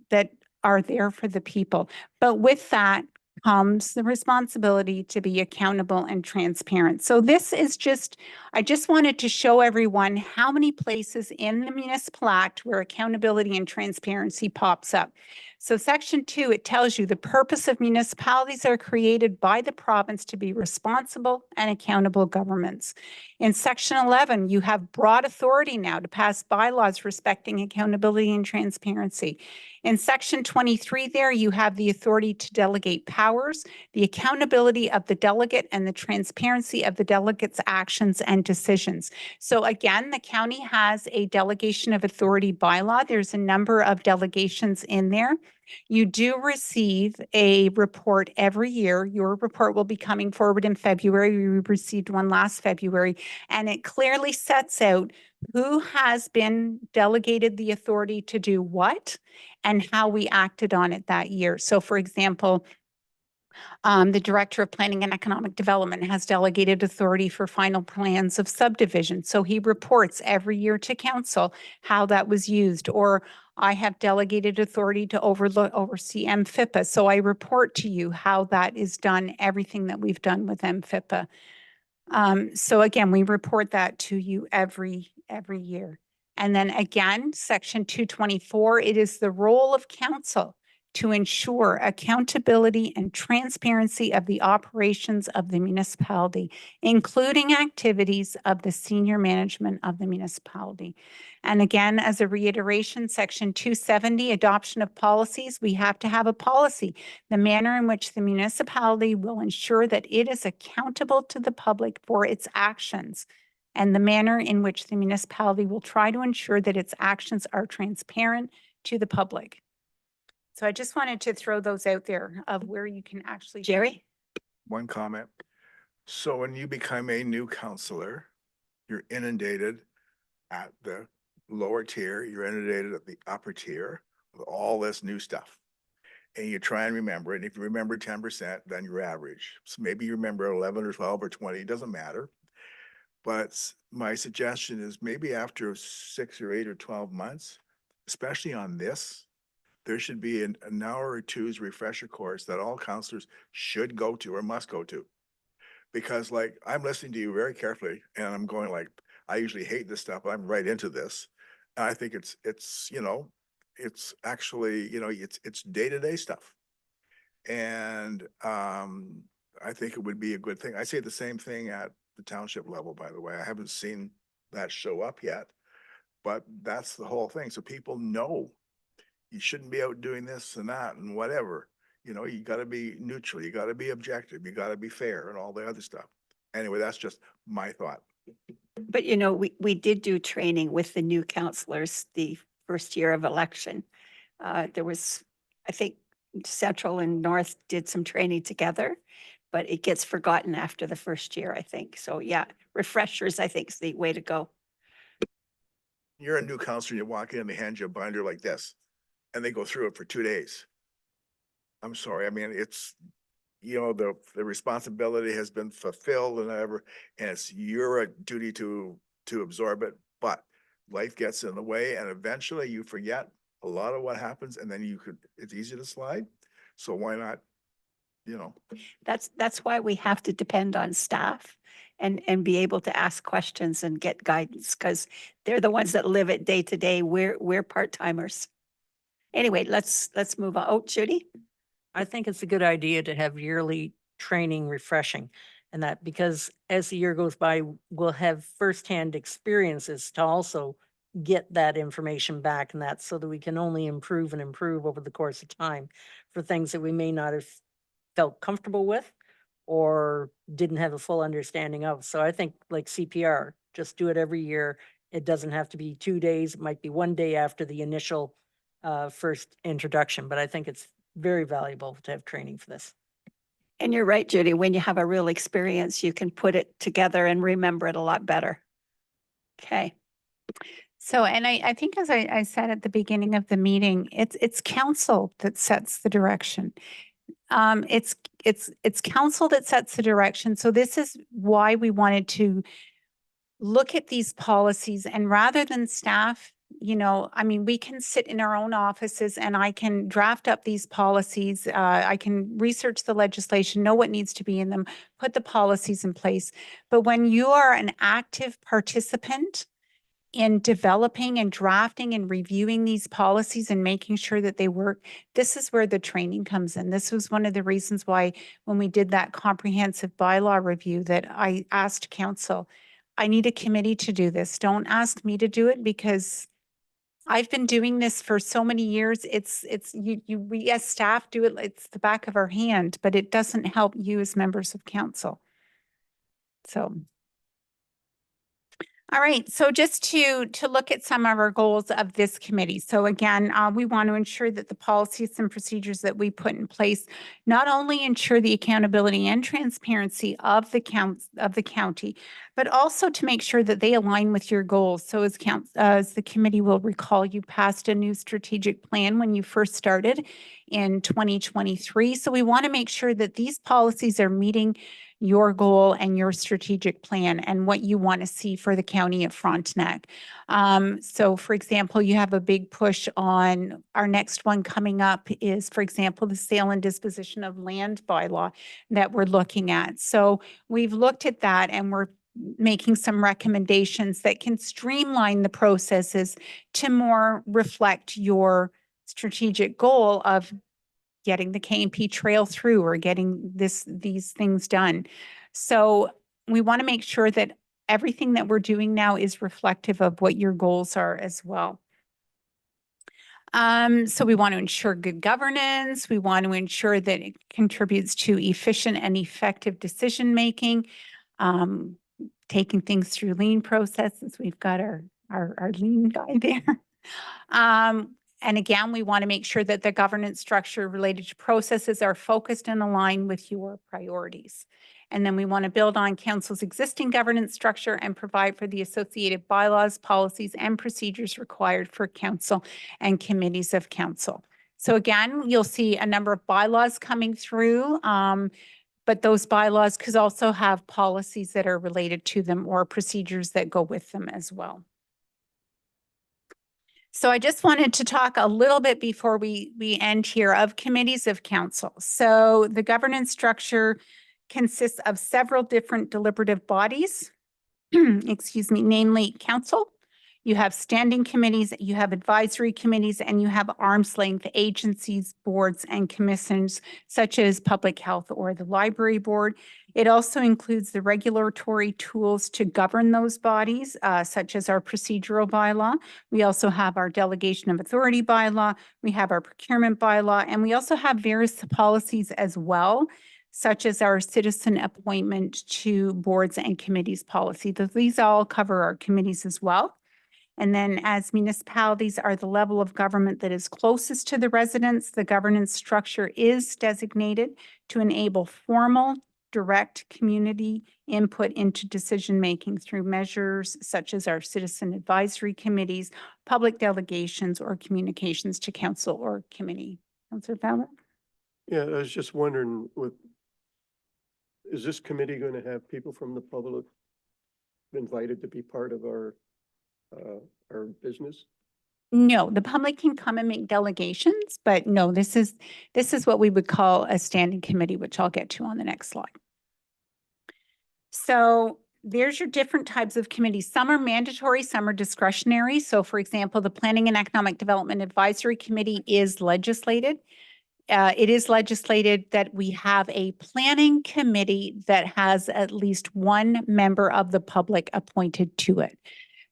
there for the people. But with that comes the responsibility to be accountable and transparent. So this is just, I just wanted to show everyone how many places in the municipal act where accountability and transparency pops up. So section 2, it tells you the purpose of municipalities are created by the province to be responsible and accountable governments. In section 11, you have broad authority now to pass bylaws respecting accountability and transparency. In section 23 there, you have the authority to delegate powers, the accountability of the delegate, and the transparency of the delegate's actions and decisions. So again, the county has a delegation of authority bylaw. There's a number of delegations in there. You do receive a report every year. Your report will be coming forward in February. We received one last February, and it clearly sets out who has been delegated the authority to do what and how we acted on it that year. So for example, the Director of Planning and Economic Development has delegated authority for final plans of subdivision. So he reports every year to council how that was used. Or I have delegated authority to oversee MFIPA. So I report to you how that is done, everything that we've done with MFIPA. So again, we report that to you every year. And then again, section 224, it is the role of council to ensure accountability and transparency of the operations of the municipality, including activities of the senior management of the municipality. And again, as a reiteration, section 270, adoption of policies, we have to have a policy, the manner in which the municipality will ensure that it is accountable to the public for its actions, and the manner in which the municipality will try to ensure that its actions are transparent to the public. So I just wanted to throw those out there of where you can actually. Jerry? One comment. So when you become a new counselor, you're inundated at the lower tier, you're inundated at the upper tier with all this new stuff. And you try and remember it. And if you remember 10%, then you're average. So maybe you remember 11 or 12 or 20, it doesn't matter. But my suggestion is maybe after 6 or 8 or 12 months, especially on this, there should be an hour or two's refresher course that all counselors should go to or must go to. Because like, I'm listening to you very carefully and I'm going like, I usually hate this stuff, but I'm right into this. And I think it's, it's actually, it's day-to-day stuff. And I think it would be a good thing. I say the same thing at the township level, by the way. I haven't seen that show up yet, but that's the whole thing. So people know you shouldn't be out doing this and that and whatever. You got to be neutral. You got to be objective. You got to be fair and all the other stuff. Anyway, that's just my thought. But we did do training with the new counselors the first year of election. There was, I think, Central and North did some training together, but it gets forgotten after the first year, I think. So yeah, refreshers, I think, is the way to go. You're a new counselor, you walk in and they hand you a binder like this, and they go through it for 2 days. I'm sorry. I mean, it's, the responsibility has been fulfilled and whatever, and it's your duty to absorb it, but life gets in the way and eventually you forget a lot of what happens and then it's easy to slide. So why not, That's why we have to depend on staff and be able to ask questions and get guidance, because they're the ones that live it day to day. We're part-timers. Anyway, let's move on. Oh, Judy? I think it's a good idea to have yearly training refreshing, and that because as the year goes by, we'll have firsthand experiences to also get that information back, and that so that we can only improve and improve over the course of time for things that we may not have felt comfortable with or didn't have a full understanding of. So I think like CPR, just do it every year. It doesn't have to be 2 days. It might be 1 day after the initial first introduction, but I think it's very valuable to have training for this. And you're right, Judy, when you have a real experience, you can put it together and remember it a lot better. Okay. So, and I think as I said at the beginning of the meeting, it's council that sets the direction. It's council that sets the direction. So this is why we wanted to look at these policies, and rather than staff you know, I mean, we can sit in our own offices and I can draft up these policies. I can research the legislation, know what needs to be in them, put the policies in place. But when you are an active participant in developing and drafting and reviewing these policies and making sure that they work, this is where the training comes in. This was one of the reasons why when we did that comprehensive bylaw review that I asked council, I need a committee to do this. Don't ask me to do it because I've been doing this for so many years. We as staff do it, it's the back of our hand, but it doesn't help you as members of council. So. All right, so just to look at some of our goals of this committee. So again, we want to ensure that the policies and procedures that we put in place not only ensure the accountability and transparency of the county, but also to make sure that they align with your goals. So as the committee will recall, you passed a new strategic plan when you first started in 2023. So we want to make sure that these policies are meeting your goal and your strategic plan and what you want to see for the county of Frontenac. So for example, you have a big push on our next one coming up is, for example, the sale and disposition of land bylaw that we're looking at. So we've looked at that and we're making some recommendations that can streamline the processes to more reflect your strategic goal of getting the KNP trail through or getting these things done. So we want to make sure that everything that we're doing now is reflective of what your goals are as well. So we want to ensure good governance. We want to ensure that it contributes to efficient and effective decision-making, taking things through lean processes. We've got our lean guy there. And again, we want to make sure that the governance structure related to processes are focused and aligned with your priorities. And then we want to build on council's existing governance structure and provide for the associated bylaws, policies, and procedures required for council and committees of council. So again, you'll see a number of bylaws coming through, but those bylaws could also have policies that are related to them or procedures that go with them as well. So I just wanted to talk a little bit before we end here of committees of council. So the governance structure consists of several different deliberative bodies, excuse me, namely council. You have standing committees, you have advisory committees, and you have arm's length agencies, boards, and commissions such as public health or the library board. It also includes the regulatory tools to govern those bodies, such as our procedural bylaw. We also have our delegation of authority bylaw. We have our procurement bylaw, and we also have various policies as well, such as our citizen appointment to boards and committees policy. These all cover our committees as well. And then as municipalities are the level of government that is closest to the residents, the governance structure is designated to enable formal, direct community input into decision-making through measures such as our citizen advisory committees, public delegations, or communications to council or committee. Councillor Fowler? Yeah, I was just wondering, is this committee going to have people from the public invited to be part of our business? No, the public can come and make delegations, but no, this is what we would call a standing committee, which I'll get to on the next slide. So there's your different types of committees. Some are mandatory, some are discretionary. So for example, the Planning and Economic Development Advisory Committee is legislated. It is legislated that we have a planning committee that has at least one member of the public appointed to it.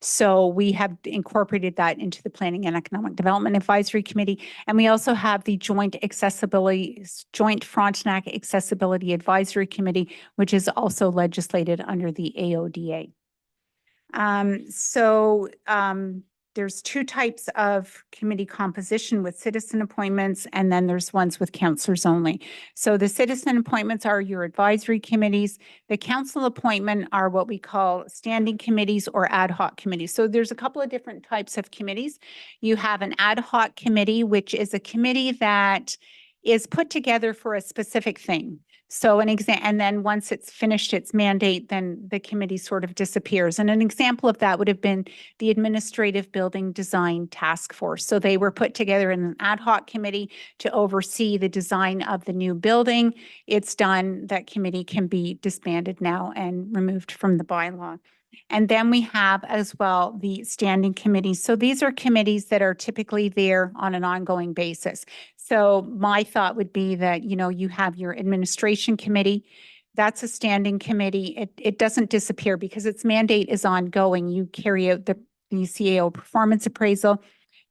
So we have incorporated that into the Planning and Economic Development Advisory Committee. And we also have the Joint Frontenac Accessibility Advisory Committee, which is also legislated under the AODA. There's two types of committee composition with citizen appointments, and then there's ones with councillors only. So the citizen appointments are your advisory committees. The council appointment are what we call standing committees or ad hoc committees. So there's a couple of different types of committees. You have an ad hoc committee, which is a committee that is put together for a specific thing. So and then once it's finished its mandate, then the committee sort of disappears. And an example of that would have been the Administrative Building Design Task Force. So they were put together in an ad hoc committee to oversee the design of the new building. It's done. That committee can be disbanded now and removed from the bylaw. And then we have as well the standing committees. So these are committees that are typically there on an ongoing basis. So my thought would be that, you know, you have your administration committee. That's a standing committee. It doesn't disappear because its mandate is ongoing. You carry out the CAO performance appraisal.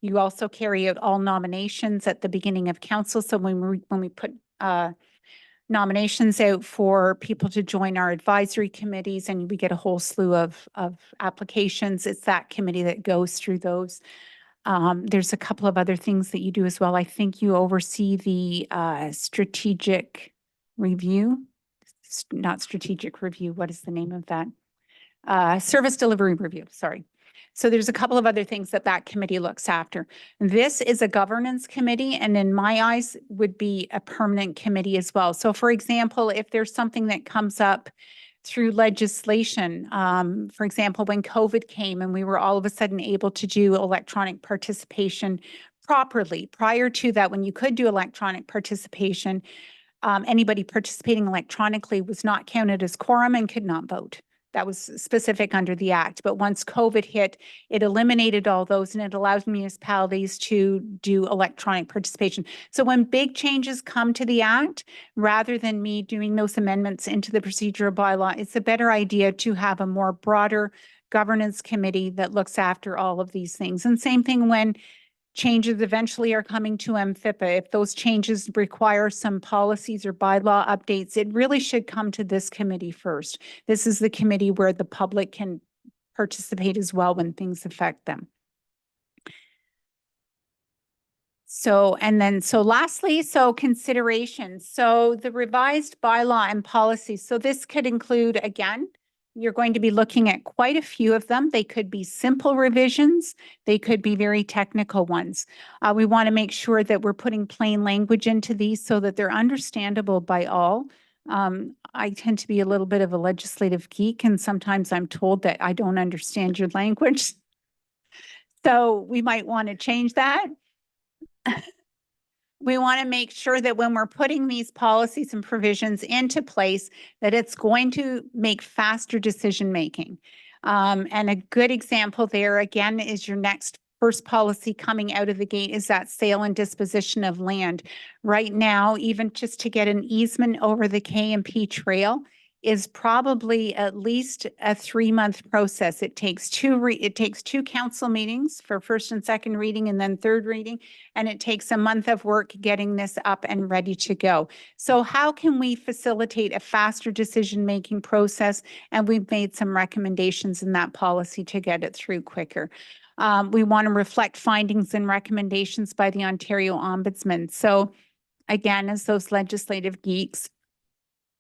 You also carry out all nominations at the beginning of council. So when we put nominations out for people to join our advisory committees and we get a whole slew of applications, it's that committee that goes through those. There's a couple of other things that you do as well. I think you oversee the strategic review, not strategic review. What is the name of that? Service delivery review, sorry. So there's a couple of other things that that committee looks after. This is a governance committee, and in my eyes would be a permanent committee as well. So for example, if there's something that comes up through legislation, for example, when COVID came and we were all of a sudden able to do electronic participation properly. Prior to that, when you could do electronic participation, anybody participating electronically was not counted as quorum and could not vote. That was specific under the act. But once COVID hit, it eliminated all those and it allows municipalities to do electronic participation. So when big changes come to the act, rather than me doing those amendments into the procedural bylaw, it's a better idea to have a more broader governance committee that looks after all of these things. And same thing when changes eventually are coming to MFIPA. If those changes require some policies or bylaw updates, it really should come to this committee first. This is the committee where the public can participate as well when things affect them. So, lastly, consideration. So the revised bylaw and policy. So this could include, again, you're going to be looking at quite a few of them. They could be simple revisions. They could be very technical ones. We want to make sure that we're putting plain language into these so that they're understandable by all. I tend to be a little bit of a legislative geek, and sometimes I'm told that I don't understand your language. So we might want to change that. We want to make sure that when we're putting these policies and provisions into place, that it's going to make faster decision making. And a good example there, again, is your next first policy coming out of the gate is that sale and disposition of land. Right now, even just to get an easement over the K&P Trail is probably at least a 3-month process. It takes two council meetings for first and second reading and then third reading, and it takes a month of work getting this up and ready to go. So how can we facilitate a faster decision-making process? And we've made some recommendations in that policy to get it through quicker. We want to reflect findings and recommendations by the Ontario Ombudsman. So again, as those legislative geeks,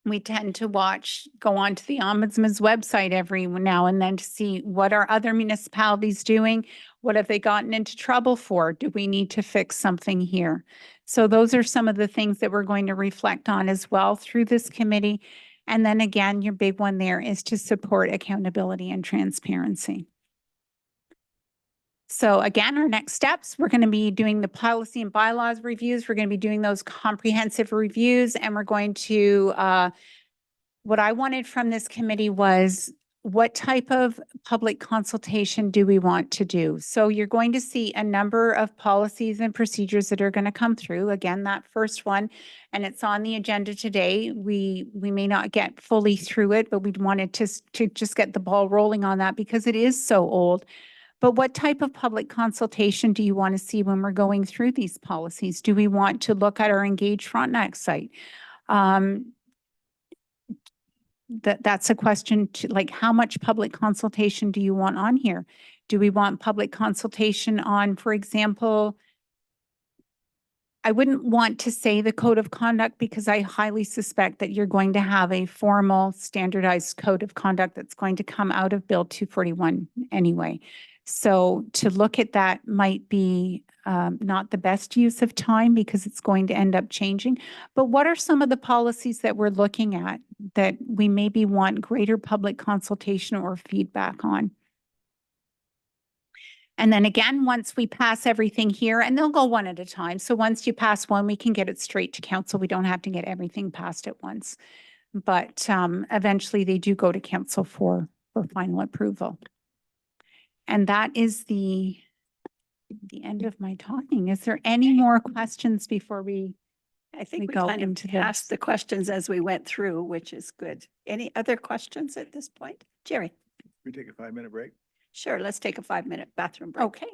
we tend to go onto the Ombudsman's website every now and then to see what are other municipalities doing? What have they gotten into trouble for? Do we need to fix something here? So those are some of the things that we're going to reflect on as well through this committee. And then again, your big one there is to support accountability and transparency. So again, our next steps, we're going to be doing the policy and bylaws reviews. We're going to be doing those comprehensive reviews, and we're going to, what I wanted from this committee was what type of public consultation do we want to do? So you're going to see a number of policies and procedures that are going to come through. Again, that first one, and it's on the agenda today. We may not get fully through it, but we wanted to just get the ball rolling on that because it is so old. But what type of public consultation do you want to see when we're going through these policies? Do we want to look at our Engage Frontenac site? That's a question to, like, how much public consultation do you want on here? Do we want public consultation on, for example, I wouldn't want to say the code of conduct because I highly suspect that you're going to have a formal standardized code of conduct that's going to come out of Bill 241 anyway. So to look at that might be not the best use of time because it's going to end up changing. But what are some of the policies that we're looking at that we maybe want greater public consultation or feedback on? And then again, once we pass everything here, and they'll go one at a time. So once you pass one, we can get it straight to council. We don't have to get everything passed at once. But eventually they do go to council for final approval. And that is the end of my talking. Is there any more questions before we? I We think we go kind of into asked this. the questions as we went through, which is good. Any other questions at this point? Jerry? We take a 5-minute break? Sure, let's take a 5-minute bathroom break. Okay.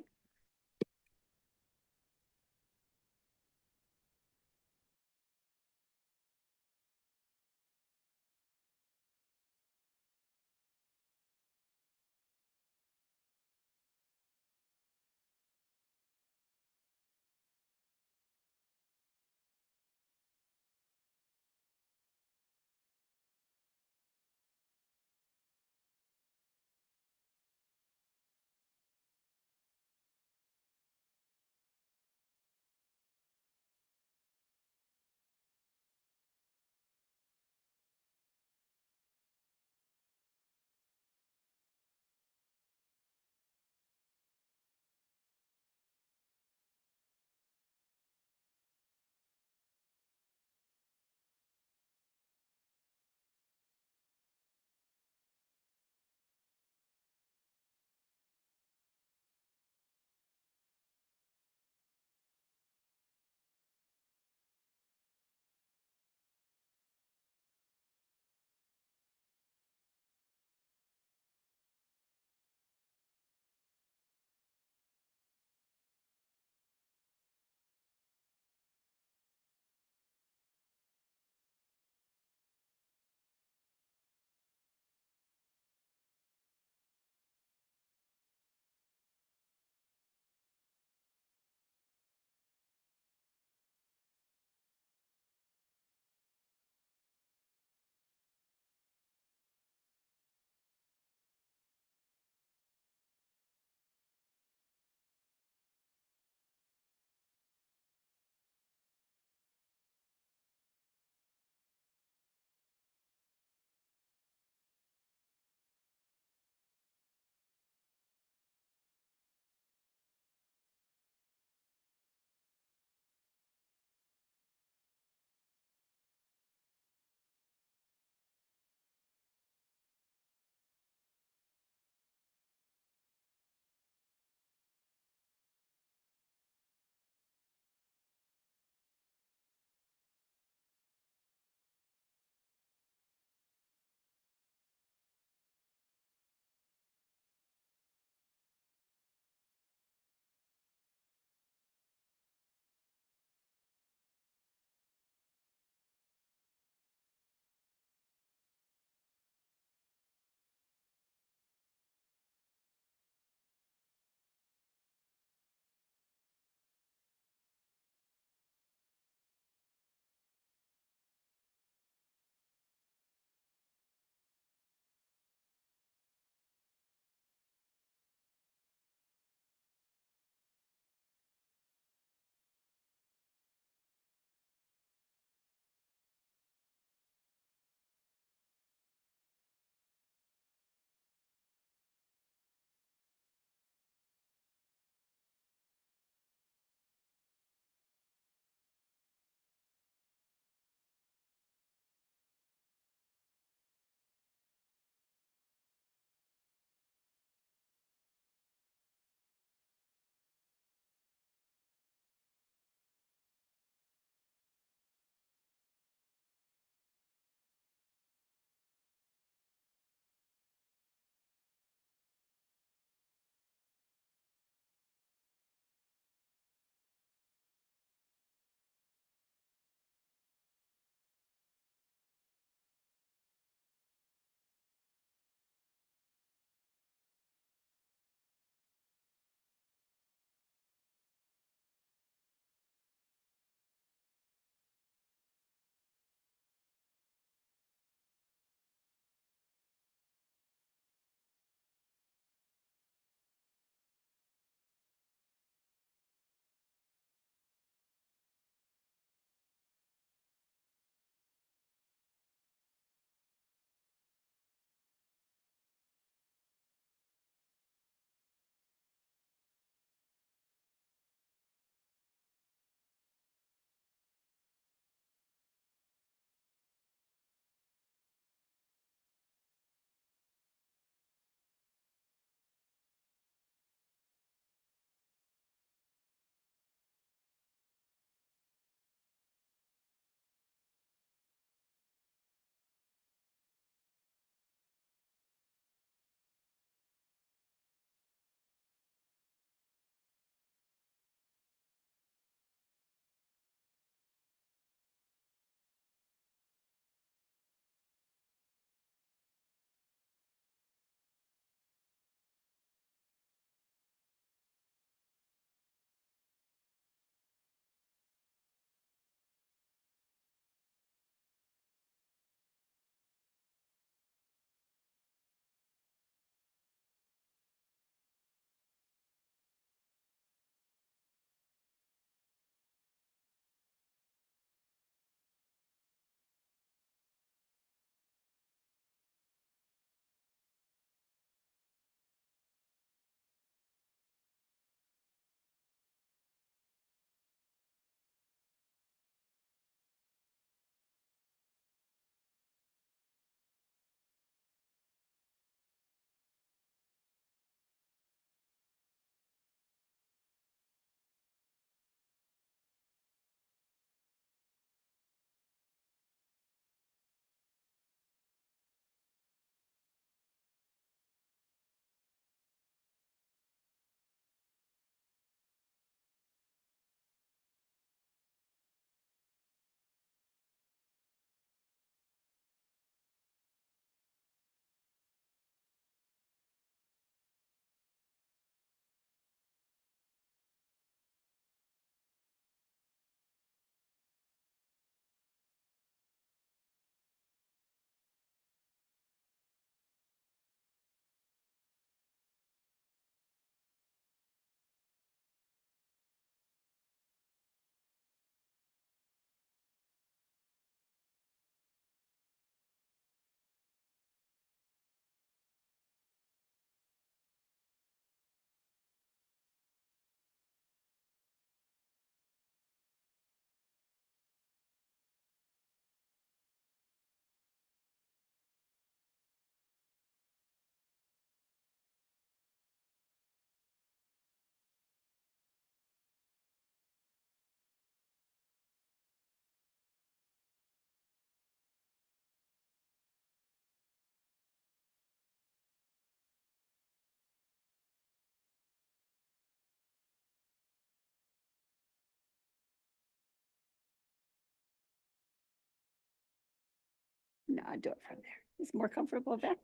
No, I'll do it from there. It's more comfortable there.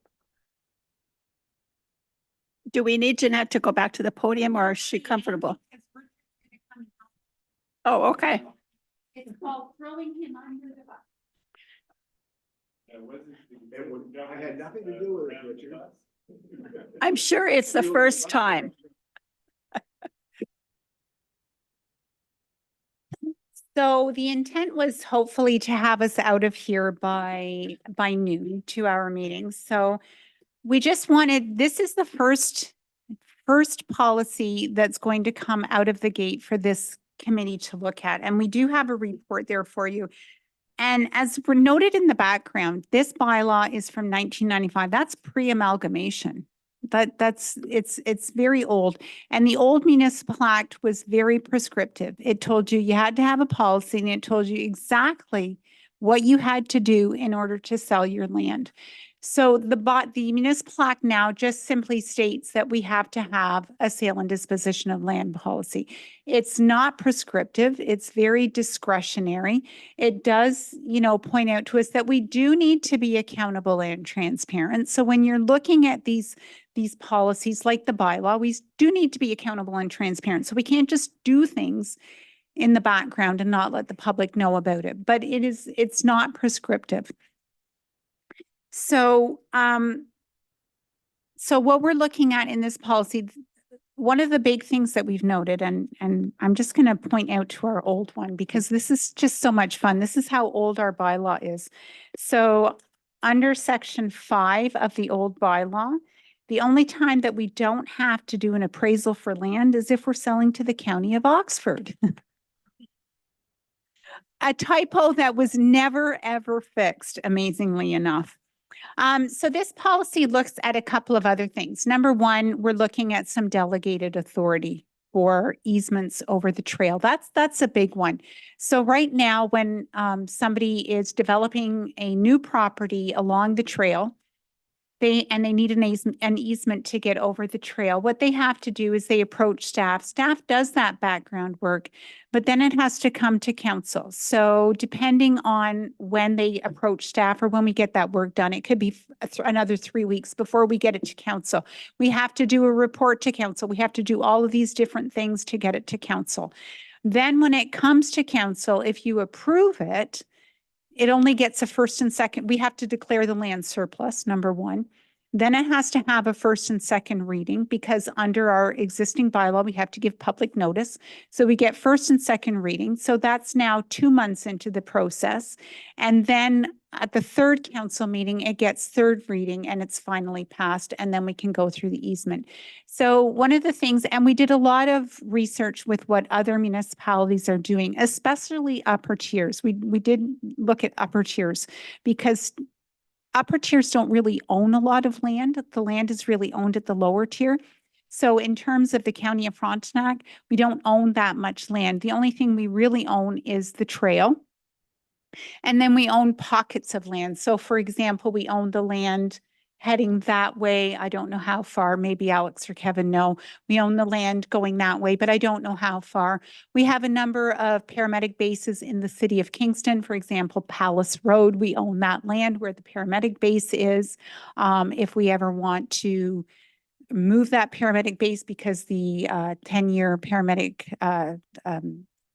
Do we need Jeanette to go back to the podium or is she comfortable? Oh, okay. It's called throwing him under the bus. I had nothing to do with it, Richard. I'm sure it's the first time. So the intent was hopefully to have us out of here by noon, 2-hour meetings. So we just wanted, this is the first policy that's going to come out of the gate for this committee to look at. And we do have a report there for you. And as we're noted in the background, this bylaw is from 1995. That's pre-amalgamation. It's very old. And the old municipal act was very prescriptive. It told you had to have a policy and it told you exactly what you had to do in order to sell your land. So the municipal act now just simply states that we have to have a sale and disposition of land policy. It's not prescriptive. It's very discretionary. It does, point out to us that we do need to be accountable and transparent. So when you're looking at these policies like the bylaw, we do need to be accountable and transparent. So we can't just do things in the background and not let the public know about it. But it's not prescriptive. So, so what we're looking at in this policy, one of the big things that we've noted, and I'm just going to point out to our old one because this is just so much fun. This is how old our bylaw is. So under section 5 of the old bylaw, the only time that we don't have to do an appraisal for land is if we're selling to the county of Oxford. A typo that was never, ever fixed, amazingly enough. So this policy looks at a couple of other things. Number one, we're looking at some delegated authority for easements over the trail. That's a big one. So right now, when somebody is developing a new property along the trail, they need an easement to get over the trail. What they have to do is they approach staff. Staff does that background work, but then it has to come to council. So depending on when they approach staff or when we get that work done, it could be another 3 weeks before we get it to council. We have to do a report to council. We have to do all of these different things to get it to council. Then when it comes to council, if you approve it, it only gets a first and second. We have to declare the land surplus, number one. Then it has to have a first and second reading because under our existing bylaw, we have to give public notice. So we get first and second reading. So that's now 2 months into the process. And then at the third council meeting, it gets third reading and it's finally passed. And then we can go through the easement. So one of the things, and we did a lot of research with what other municipalities are doing, especially upper tiers. We did look at upper tiers because upper tiers don't really own a lot of land. The land is really owned at the lower tier. So in terms of the County of Frontenac, we don't own that much land. The only thing we really own is the trail. And then we own pockets of land. So for example, we own the land heading that way. I don't know how far, maybe Alex or Kevin know. We own the land going that way, but I don't know how far. We have a number of paramedic bases in the city of Kingston. For example, Palace Road, we own that land where the paramedic base is. If we ever want to move that paramedic base because the 10-year paramedic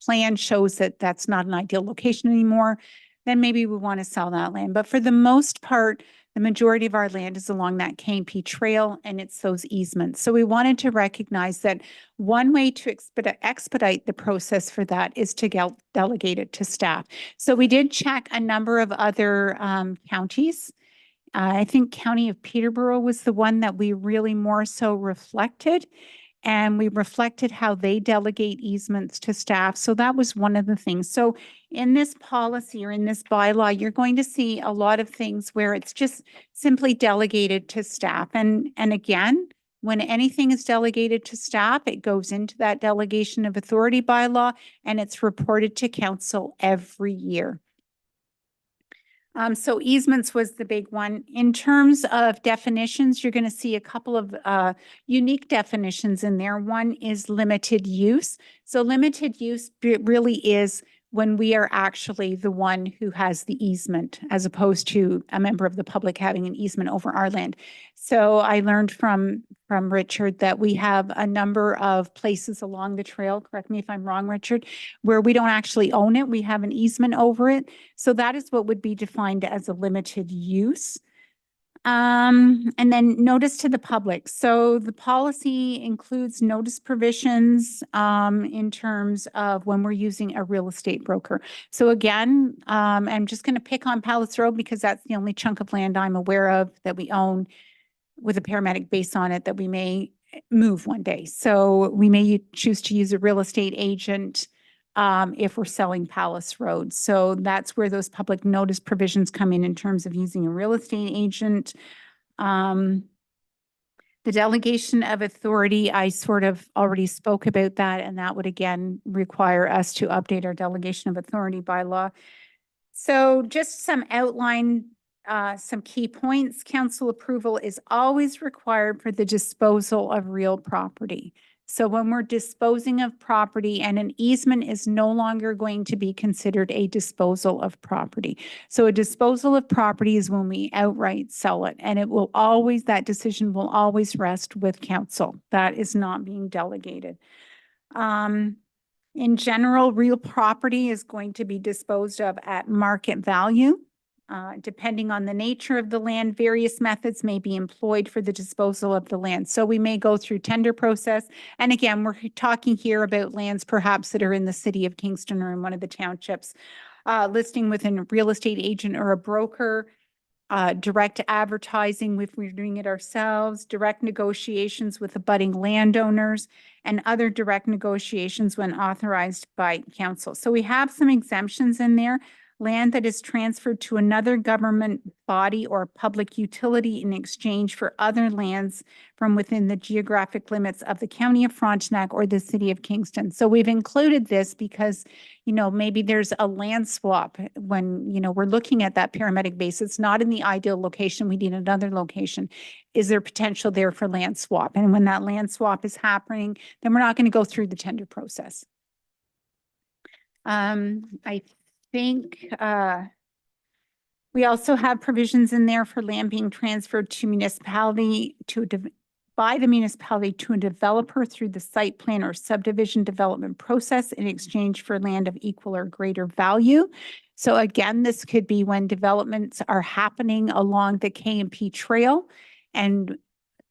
plan shows that that's not an ideal location anymore, then maybe we want to sell that land. But for the most part, the majority of our land is along that KMP trail and it's those easements. So we wanted to recognize that one way to expedite the process for that is to delegate it to staff. So we did check a number of other counties. I think County of Peterborough was the one that we really more so reflected. And we reflected how they delegate easements to staff. So that was one of the things. So in this policy or in this bylaw, you're going to see a lot of things where it's just simply delegated to staff. And again, when anything is delegated to staff, it goes into that delegation of authority bylaw and it's reported to council every year. So easements was the big one. In terms of definitions, you're going to see a couple of unique definitions in there. One is limited use. So limited use really is when we are actually the one who has the easement as opposed to a member of the public having an easement over our land. So I learned from Richard that we have a number of places along the trail, correct me if I'm wrong, Richard, where we don't actually own it. We have an easement over it. So that is what would be defined as a limited use. And then notice to the public. So the policy includes notice provisions in terms of when we're using a real estate broker. So again, I'm just going to pick on Palace Road because that's the only chunk of land I'm aware of that we own with a paramedic base on it that we may move one day. So we may choose to use a real estate agent if we're selling Palace Road. So that's where those public notice provisions come in terms of using a real estate agent. The delegation of authority, I sort of already spoke about that, and that would again require us to update our delegation of authority bylaw. So just some outline, some key points. Council approval is always required for the disposal of real property. So when we're disposing of property, and an easement is no longer going to be considered a disposal of property. So a disposal of property is when we outright sell it, and it will always, that decision will always rest with council. That is not being delegated. In general, real property is going to be disposed of at market value. Depending on the nature of the land, various methods may be employed for the disposal of the land. So we may go through tender process. And again, we're talking here about lands perhaps that are in the city of Kingston or in one of the townships. Listing with a real estate agent or a broker, direct advertising if we're doing it ourselves, direct negotiations with the budding landowners, and other direct negotiations when authorized by council. So we have some exemptions in there. Land that is transferred to another government body or public utility in exchange for other lands from within the geographic limits of the County of Frontenac or the City of Kingston. So we've included this because, you know, maybe there's a land swap when, you know, we're looking at that paramedic base. It's not in the ideal location. We need another location. Is there potential there for land swap? And when that land swap is happening, then we're not going to go through the tender process. I think we also have provisions in there for land being transferred to municipality by the municipality to a developer through the site plan or subdivision development process in exchange for land of equal or greater value. So again, this could be when developments are happening along the K&P trail, and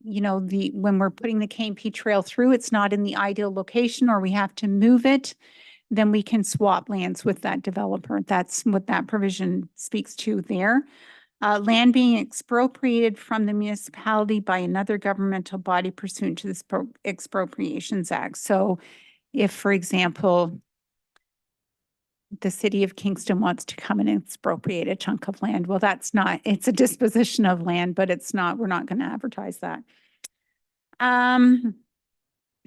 you know, when we're putting the K&P trail through, it's not in the ideal location or we have to move it, then we can swap lands with that developer. That's what that provision speaks to there. Land being expropriated from the municipality by another governmental body pursuant to this Expropriations Act. So if, for example, the city of Kingston wants to come and expropriate a chunk of land, well, that's not, it's a disposition of land, but it's not, we're not going to advertise that.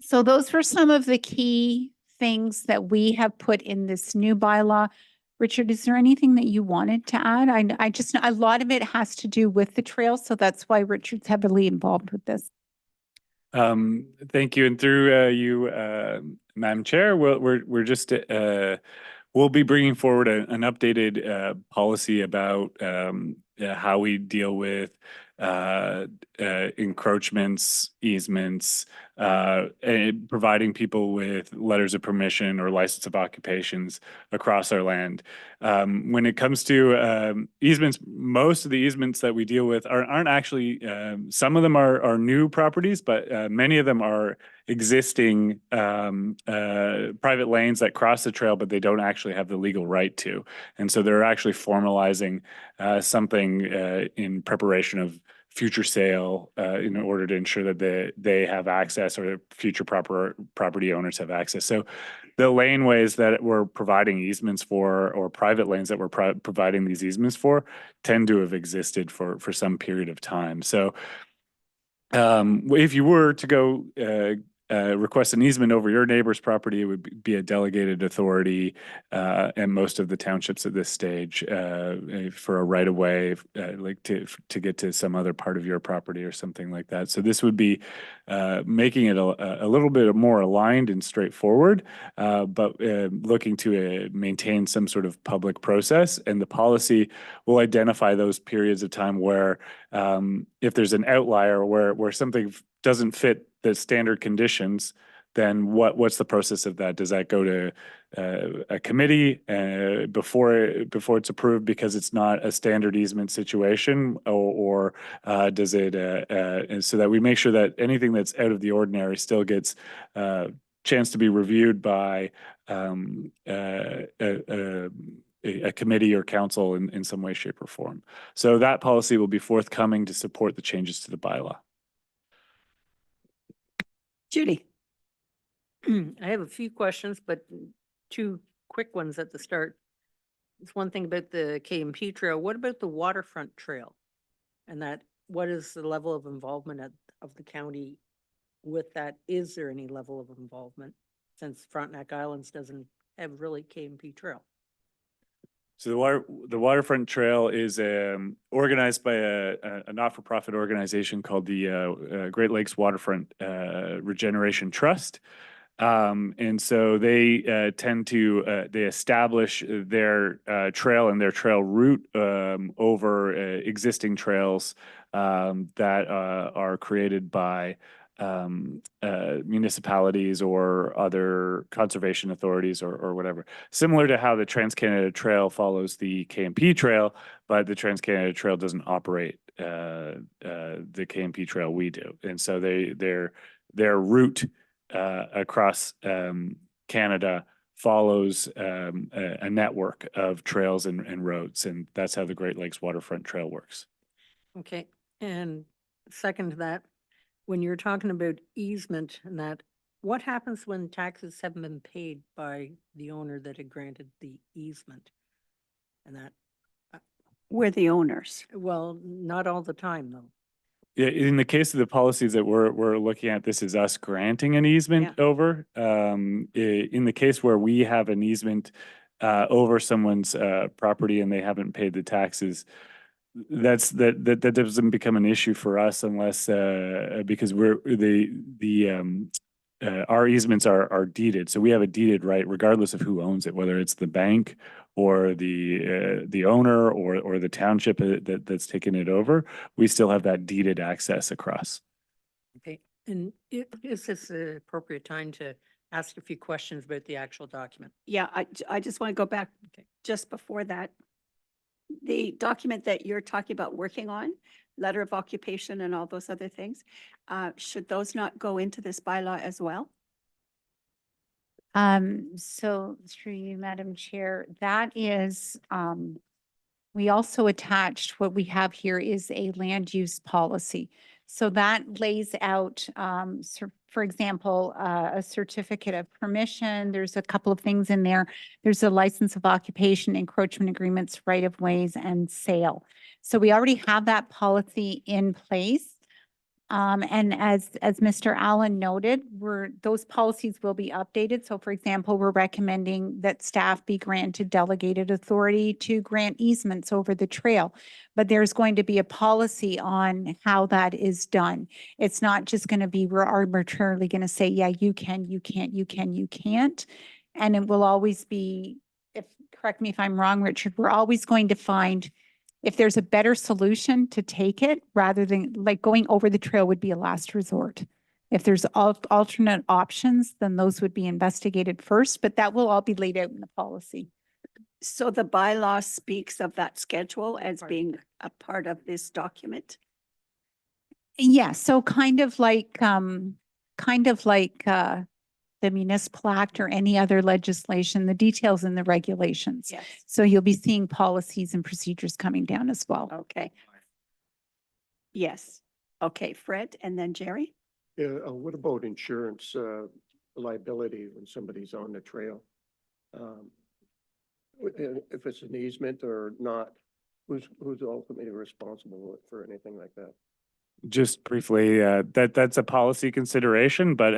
So those were some of the key things that we have put in this new bylaw. Richard, is there anything that you wanted to add? I just know a lot of it has to do with the trail, so that's why Richard's heavily involved with this. Thank you, and through you, Madam Chair, we're just we'll be bringing forward an updated policy about how we deal with encroachments, easements, and providing people with letters of permission or license of occupations across our land. When it comes to easements, most of the easements that we deal with aren't actually, some of them are new properties, but many of them are existing private lanes that cross the trail, but they don't actually have the legal right to. And so they're actually formalizing something in preparation of future sale in order to ensure that they have access, or future property owners have access. So the laneways that we're providing easements for, or private lanes that we're providing these easements for, tend to have existed for some period of time. So if you were to go request an easement over your neighbor's property, it would be a delegated authority, and most of the townships at this stage, for a right of way, like to get to some other part of your property or something like that. So this would be making it a little bit more aligned and straightforward, but looking to maintain some sort of public process. And the policy will identify those periods of time where if there's an outlier where something doesn't fit the standard conditions, then what's the process of that? Does that go to a committee before it's approved because it's not a standard easement situation, or does it and so that we make sure that anything that's out of the ordinary still gets chance to be reviewed by a committee or council in some way, shape, or form. So that policy will be forthcoming to support the changes to the bylaw. Judy? I have a few questions, but two quick ones at the start. It's one thing about the KMP trail. What about the waterfront trail? And that, what is the level of involvement of the county with that? Is there any level of involvement since Frontenac Islands doesn't have really KMP trail? So the waterfront trail is organized by a not-for-profit organization called the Great Lakes Waterfront Regeneration Trust. And so they tend to they establish their trail and their trail route over existing trails that are created by municipalities or other conservation authorities or whatever. Similar to how the Trans-Canada Trail follows the KMP Trail, but the Trans-Canada Trail doesn't operate the KMP Trail we do. And so their route across Canada follows a network of trails and roads, and that's how the Great Lakes Waterfront Trail works. Okay, and second to that, when you're talking about easement and that, what happens when taxes haven't been paid by the owner that had granted the easement? And that, We're the owners. well, not all the time though. Yeah, in the case of the policies that we're looking at, this is us granting an easement over. In the case where we have an easement over someone's property and they haven't paid the taxes, that doesn't become an issue for us unless because our easements are deeded, so we have a deeded right regardless of who owns it, whether it's the bank or the owner or the township that's taken it over. We still have that deeded access across. Okay, and is this the appropriate time to ask a few questions about the actual document? Yeah, I just want to go back just before that. The document that you're talking about working on, letter of occupation and all those other things, should those not go into this bylaw as well? So through you, Madam Chair, that is, we also attached, what we have here is a land use policy. So that lays out, for example, a certificate of permission. There's a couple of things in there. There's a license of occupation, encroachment agreements, right of ways, and sale. So we already have that policy in place. And as Mr. Allen noted, those policies will be updated. So for example, we're recommending that staff be granted delegated authority to grant easements over the trail. But there's going to be a policy on how that is done. It's not just going to be, we're arbitrarily going to say, yeah, you can, you can't, you can, you can't. And it will always be, correct me if I'm wrong, Richard, we're always going to find if there's a better solution to take it, rather than like going over the trail would be a last resort. If there's alternate options, then those would be investigated first, but that will all be laid out in the policy. So the bylaw speaks of that schedule as being a part of this document? Yeah, so kind of like the municipal act or any other legislation, the details in the regulations. Yes. So you'll be seeing policies and procedures coming down as well. Okay. Yes. Okay, Fred, and then Jerry? Yeah, what about insurance liability when somebody's on the trail? If it's an easement or not, who's ultimately responsible for anything like that? Just briefly, that's a policy consideration, but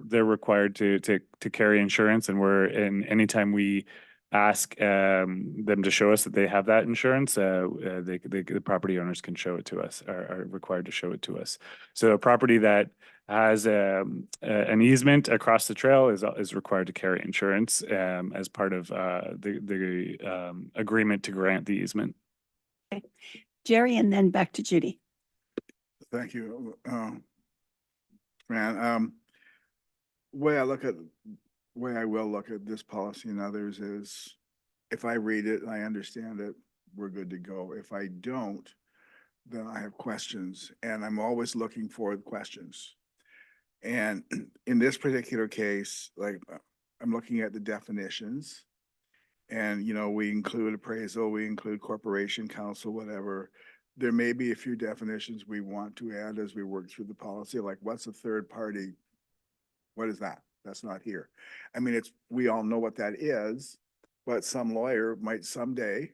they're required to carry insurance, and anytime we ask them to show us that they have that insurance, the property owners can show it to us, are required to show it to us. So a property that has an easement across the trail is required to carry insurance as part of the agreement to grant the easement. Jerry, and then back to Judy. Thank you. Fran, way I will look at this policy and others is if I read it and I understand it, we're good to go. If I don't, then I have questions, and I'm always looking for the questions. And in this particular case, like I'm looking at the definitions, and we include appraisal, we include corporation, council, whatever. There may be a few definitions we want to add as we work through the policy, like what's a third party? What is that? That's not here. I mean, we all know what that is, but some lawyer might someday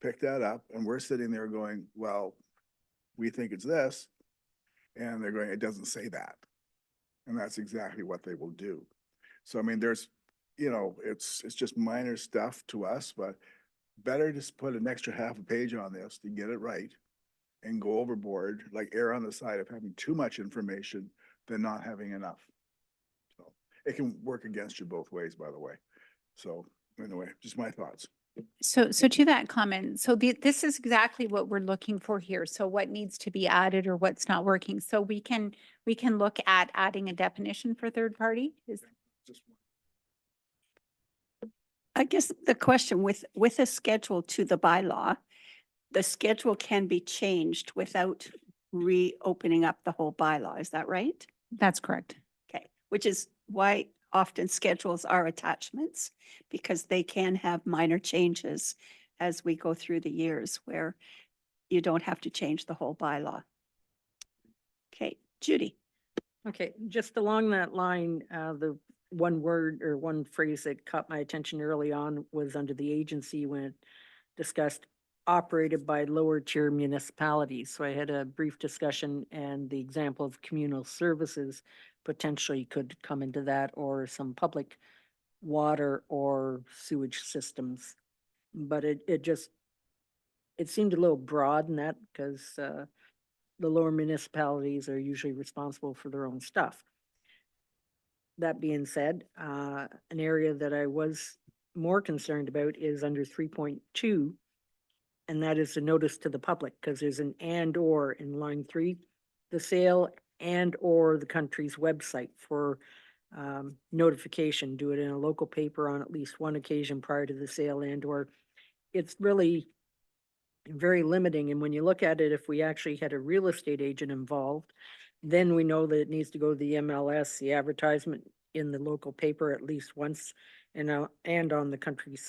pick that up, and we're sitting there going, well, we think it's this. And they're going, it doesn't say that. And that's exactly what they will do. So, I mean, there's, it's just minor stuff to us, but better just put an extra half a page on this to get it right and go overboard, like err on the side of having too much information than not having enough. So it can work against you both ways, by the way. So anyway, just my thoughts. So to that comment, so this is exactly what we're looking for here. So what needs to be added or what's not working. So we can look at adding a definition for third party. Just I guess the question with a schedule to the bylaw, the schedule can be changed without reopening up the whole bylaw. Is that right? That's correct. Okay, which is why often schedules are attachments, because they can have minor changes as we go through the years where you don't have to change the whole bylaw. Okay, Judy. Okay, just along that line, the one word or one phrase that caught my attention early on was under the agency when it discussed operated by lower tier municipalities. So I had a brief discussion, and the example of communal services potentially could come into that, or some public water or sewage systems. But it seemed a little broad in that, because the lower municipalities are usually responsible for their own stuff. That being said, an area that I was more concerned about is under 3.2, and that is the notice to the public, because there's an and/or in line 3, the sale and/or the country's website for notification. Do it in a local paper on at least one occasion prior to the sale and/or. It's really very limiting. And when you look at it, if we actually had a real estate agent involved, then we know that it needs to go to the MLS, the advertisement in the local paper at least once, and on the county's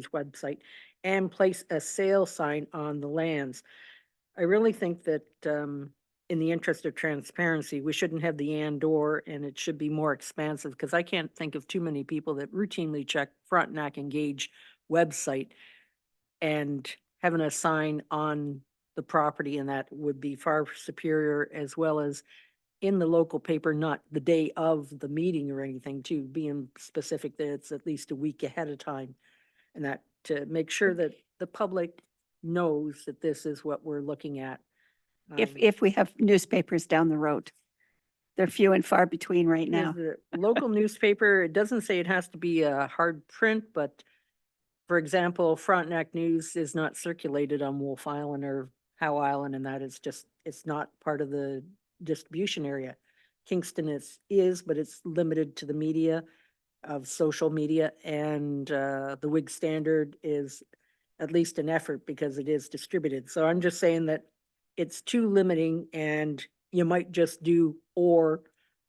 website, and place a sale sign on the lands. I really think that in the interest of transparency, we shouldn't have the and/or, and it should be more expansive, because I can't think of too many people that routinely check Frontenac Engage website, and having a sign on the property, and that would be far superior, as well as in the local paper, not the day of the meeting or anything, to being specific that it's at least a week ahead of time, and that to make sure that the public knows that this is what we're looking at. If we have newspapers down the road, they're few and far between right now. The local newspaper, it doesn't say it has to be a hard print, but for example, Frontenac News is not circulated on Wolf Island or Howe Island, and that is just, it's not part of the distribution area. Kingston is, but it's limited to the media of social media, and the Whig Standard is at least an effort because it is distributed. So I'm just saying that it's too limiting, and you might just do or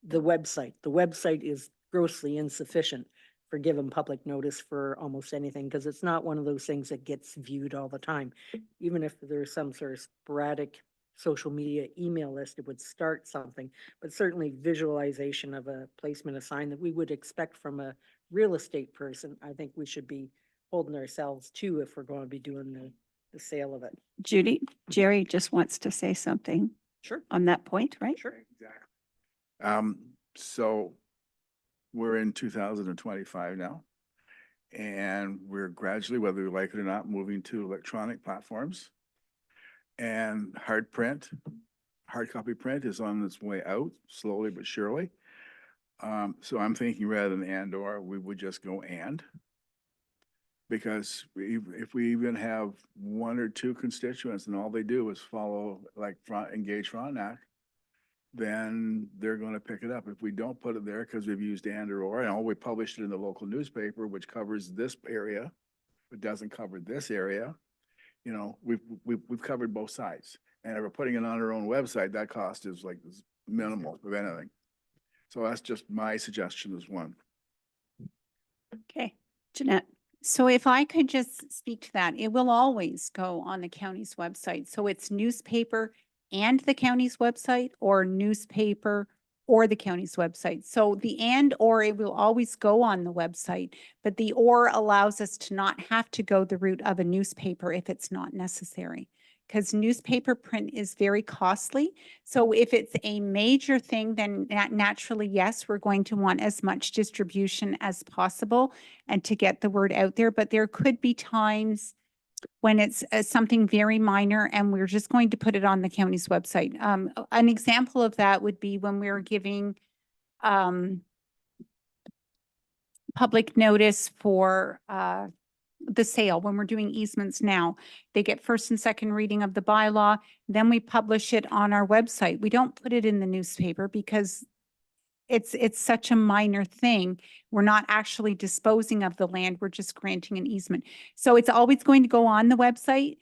the website. The website is grossly insufficient for giving public notice for almost anything, because it's not one of those things that gets viewed all the time. Even if there's some sort of sporadic social media email list, it would start something, but certainly visualization of a placement, a sign that we would expect from a real estate person, I think we should be holding ourselves to if we're going to be doing the sale of it. Judy, Jerry just wants to say something Sure, on that point, right? sure. Exactly. So we're in 2025 now. And we're gradually, whether we like it or not, moving to electronic platforms. And hard copy print is on its way out, slowly but surely. So I'm thinking rather than and or, we would just go and. Because if we even have one or two constituents and all they do is follow like Engage Frontenac, then they're going to pick it up. If we don't put it there because we've used and or, and we published it in the local newspaper, which covers this area, but doesn't cover this area, you know, we've covered both sides. And if we're putting it on our own website, that cost is like minimal, if anything. So that's just my suggestion as one. Okay, Jeanette. So if I could just speak to that, it will always go on the county's website. So it's newspaper and the county's website, or newspaper or the county's website. So the and or, it will always go on the website, but the or allows us to not have to go the route of a newspaper if it's not necessary. Because newspaper print is very costly. So if it's a major thing, then naturally, yes, we're going to want as much distribution as possible and to get the word out there. But there could be times when it's something very minor and we're just going to put it on the county's website. An example of that would be when we're giving public notice for the sale. When we're doing easements now, they get first and second reading of the bylaw, then we publish it on our website. We don't put it in the newspaper because it's such a minor thing. We're not actually disposing of the land. We're just granting an easement. So it's always going to go on the website.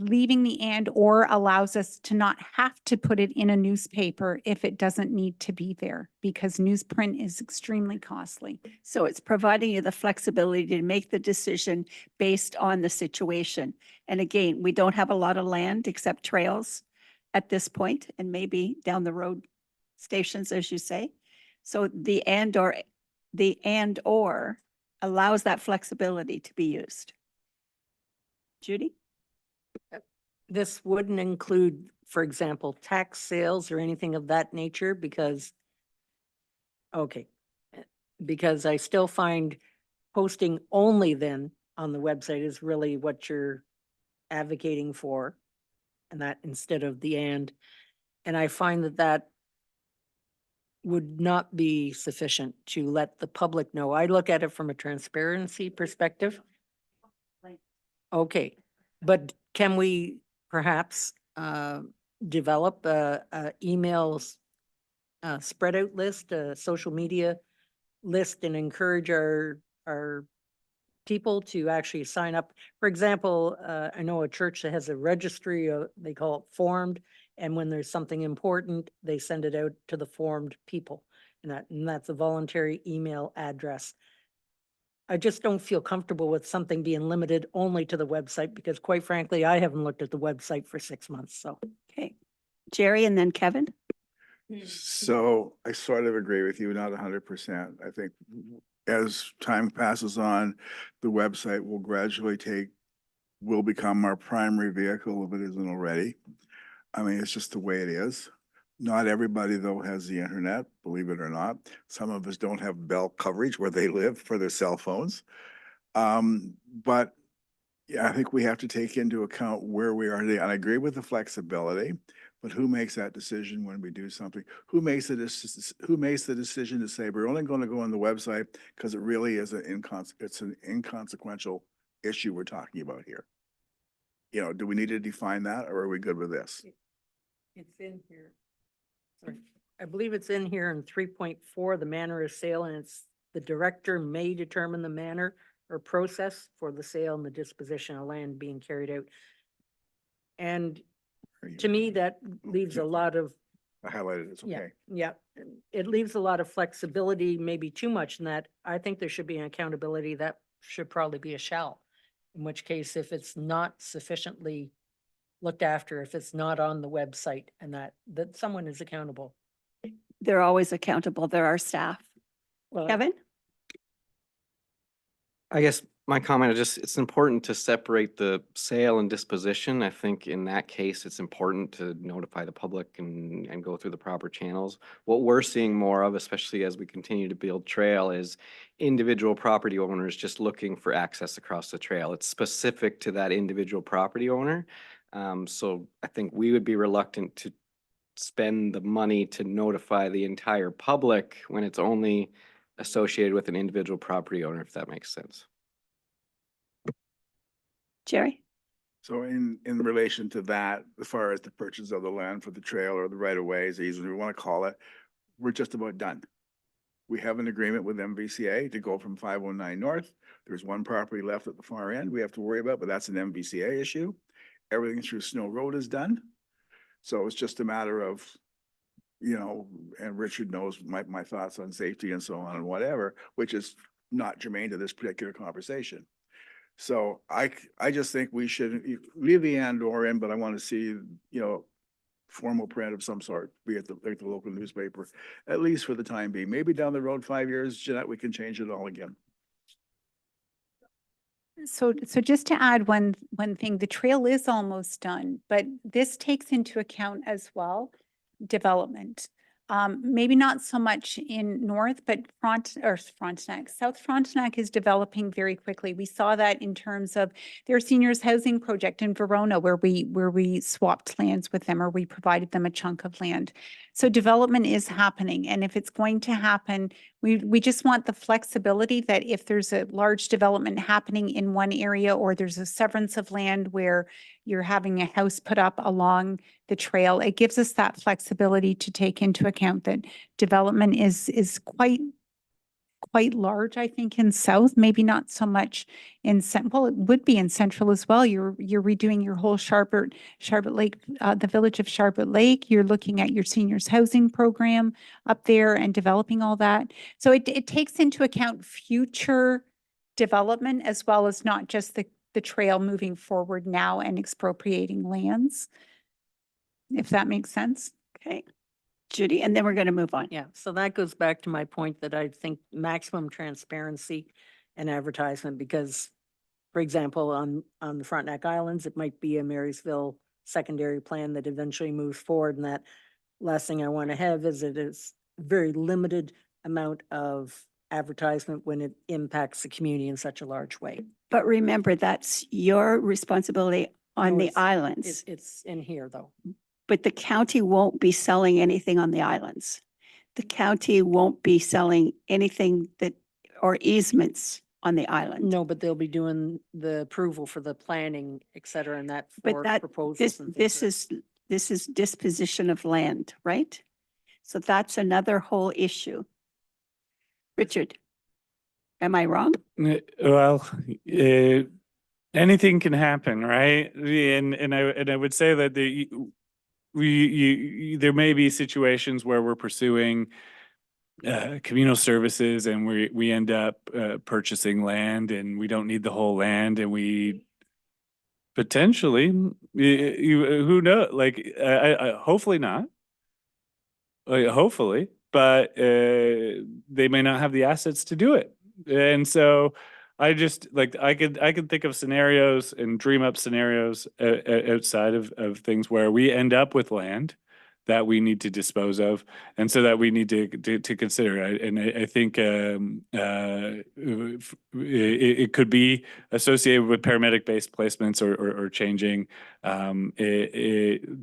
Leaving the and or allows us to not have to put it in a newspaper if it doesn't need to be there, because newsprint is extremely costly. So it's providing you the flexibility to make the decision based on the situation. And again, we don't have a lot of land except trails at this point, and maybe down the road stations, as you say. So the and or allows that flexibility to be used. Judy? This wouldn't include, for example, tax sales or anything of that nature because, okay, because I still find posting only then on the website is really what you're advocating for, and that instead of the and I find that that would not be sufficient to let the public know. I look at it from a transparency perspective. Okay, but can we perhaps develop a emails spread out list, a social media list, and encourage our people to actually sign up? For example, I know a church that has a registry, they call it Formed, and when there's something important, they send it out to the formed people, and that's a voluntary email address. I just don't feel comfortable with something being limited only to the website because quite frankly, I haven't looked at the website for 6 months, so. Okay. Jerry and then Kevin? So I sort of agree with you, not 100%. I think as time passes on, the website will become our primary vehicle if it isn't already. I mean, it's just the way it is. Not everybody, though, has the internet, believe it or not. Some of us don't have Bell coverage where they live for their cell phones. But yeah, I think we have to take into account where we are today. And I agree with the flexibility, but who makes that decision when we do something? Who makes the decision to say, we're only going to go on the website because it really is it's an inconsequential issue we're talking about here? You know, do we need to define that, or are we good with this? It's in here. Sorry. I believe it's in here in 3.4, the manner of sale, and it's the director may determine the manner or process for the sale and the disposition of land being carried out. And to me, that leaves a lot of, I highlighted it's yeah, okay. yeah, it leaves a lot of flexibility, maybe too much in that. I think there should be an accountability that should probably be a shall. In which case, if it's not sufficiently looked after, if it's not on the website, and that someone is accountable. They're always accountable. They're our staff. Well, Kevin? I guess My comment is just, it's important to separate the sale and disposition. I think in that case, it's important to notify the public and go through the proper channels. What we're seeing more of, especially as we continue to build trail, is individual property owners just looking for access across the trail. It's specific to that individual property owner. So I think we would be reluctant to spend the money to notify the entire public when it's only associated with an individual property owner, if that makes sense. Jerry? So in relation to that, as far as the purchase of the land for the trail or the right of ways, easement, we want to call it, we're just about done. We have an agreement with MVCA to go from 509 north. There's one property left at the far end we have to worry about, but that's an MVCA issue. Everything through Snow Road is done. So it's just a matter of, you know, and Richard knows my thoughts on safety and so on and whatever, which is not germane to this particular conversation. So I just think we should leave the and or in, but I want to see, you know, formal print of some sort, be it like the local newspaper, at least for the time being. Maybe down the road, 5 years, Jeanette, we can change it all again. So just to add one thing, the trail is almost done, but this takes into account as well, development. Maybe not so much in north, but South Frontenac is developing very quickly. We saw that in terms of their seniors housing project in Verona, where we swapped lands with them, or we provided them a chunk of land. So development is happening, and if it's going to happen, we just want the flexibility that if there's a large development happening in one area, or there's a severance of land where you're having a house put up along the trail, it gives us that flexibility to take into account that development is quite large, I think, in south, maybe not so much in well, it would be in central as well. You're redoing your whole Sharbert Lake, the village of Sharbert Lake. You're looking at your seniors housing program up there and developing all that. So it takes into account future development as well as not just the trail moving forward now and expropriating lands, if that makes sense. Okay. Judy, and then we're going to move on. Yeah, so that goes back to my point that I think maximum transparency and advertisement, because, for example, on the Frontenac Islands, it might be a Marysville secondary plan that eventually moves forward. And that last thing I want to have is it is very limited amount of advertisement when it impacts the community in such a large way. But remember, that's your responsibility on No, the it's- islands. It's in here, though. But the county won't be selling anything on the islands. The county won't be selling anything or easements on the island. No, but they'll be doing the approval for the planning, et cetera, and that But for that, proposals. and this things is disposition of land, right? So that's another whole issue. Richard, am I wrong? Well, anything can happen, right? And I would say that there may be situations where we're pursuing communal services and we end up purchasing land and we don't need the whole land, and we potentially who knows, like I hopefully not, hopefully, but they may not have the assets to do it. And so I just like I could think of scenarios and dream up scenarios outside of things where we end up with land that we need to dispose of, and so that we need to consider. And I think it could be associated with paramedic-based placements or changing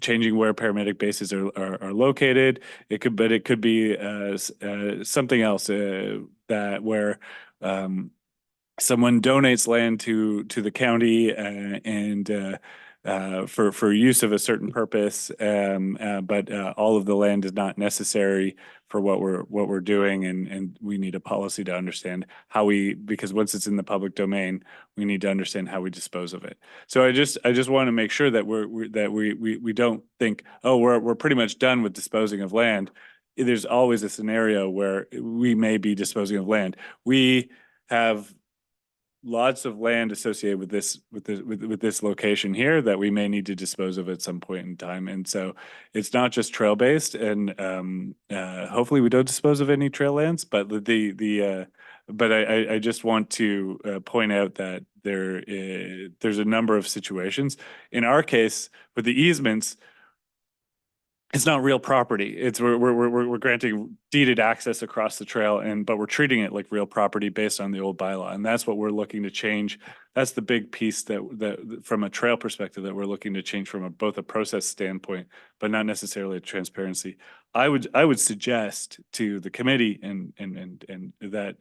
changing where paramedic bases are located. It could be something else that where someone donates land to the county and for use of a certain purpose, but all of the land is not necessary for what we're doing, and we need a policy to understand how because once it's in the public domain, we need to understand how we dispose of it. So I just want to make sure that we don't think, oh, we're pretty much done with disposing of land. There's always a scenario where we may be disposing of land. We have lots of land associated with this location here that we may need to dispose of at some point in time. And so it's not just trail based, and hopefully we don't dispose of any trail lands, but the But I just want to point out that there's a number of situations. In our case, with the easements, it's not real property. It's we're granting deeded access across the trail, but we're treating it like real property based on the old bylaw, and that's what we're looking to change. That's the big piece that from a trail perspective that we're looking to change from both a process standpoint, but not necessarily a transparency. I would suggest to the committee and that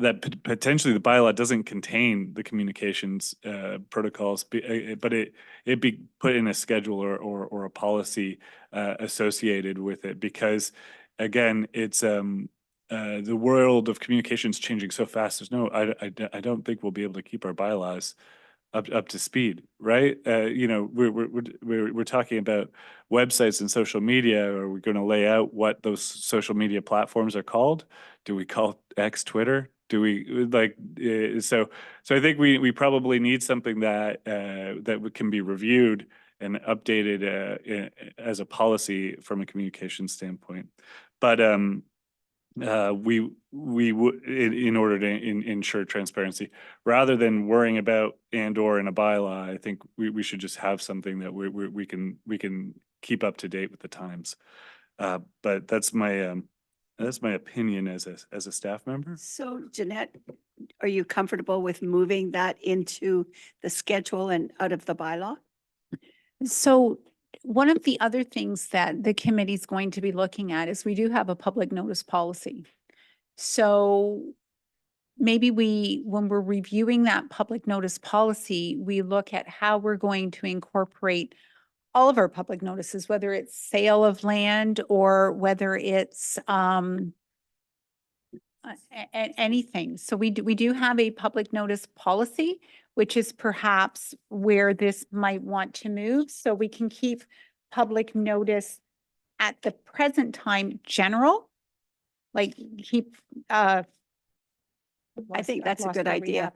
that potentially the bylaw doesn't contain the communications protocols, but it be put in a schedule or a policy associated with it, because again, it's the world of communications changing so fast. I don't think we'll be able to keep our bylaws up to speed, right? We're talking about websites and social media. Are we going to lay out what those social media platforms are called? Do we call X Twitter? Do we so I think we probably need something that can be reviewed and updated as a policy from a communication standpoint. But we would, in order to ensure transparency, rather than worrying about or in a bylaw, I think we should just have something that we can keep up to date with the times. But that's my opinion as a staff member. So Jeanette, are you comfortable with moving that into the schedule and out of the bylaw? So one of the other things that the committee is going to be looking at is we do have a public notice policy. So maybe when we're reviewing that public notice policy, we look at how we're going to incorporate all of our public notices, whether it's sale of land or whether it's anything. So we do have a public notice policy, which is perhaps where this might want to move. So we can keep public notice at the present time general, like keep. I think that's a good idea.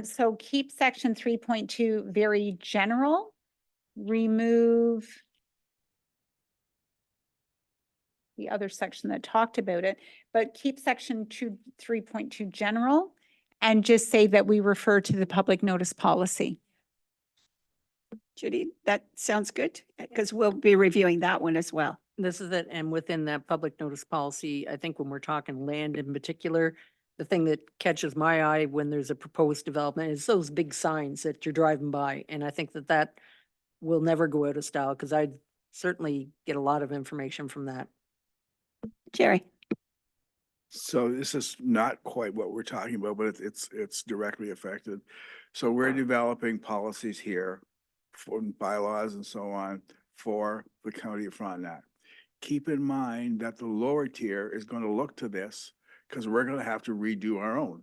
So keep section 3.2 very general, remove the other section that talked about it, but keep section 3.2 general and just say that we refer to the public notice policy. Judy, that sounds good, because we'll be reviewing that one as well. This is it, and within that public notice policy, I think when we're talking land in particular, the thing that catches my eye when there's a proposed development is those big signs that you're driving by, and I think that will never go out of style, because I certainly get a lot of information from that. Jerry? So this is not quite what we're talking about, but it's directly affected. So we're developing policies here for bylaws and so on for the county of Frontenac. Keep in mind that the lower tier is going to look to this because we're going to have to redo our own,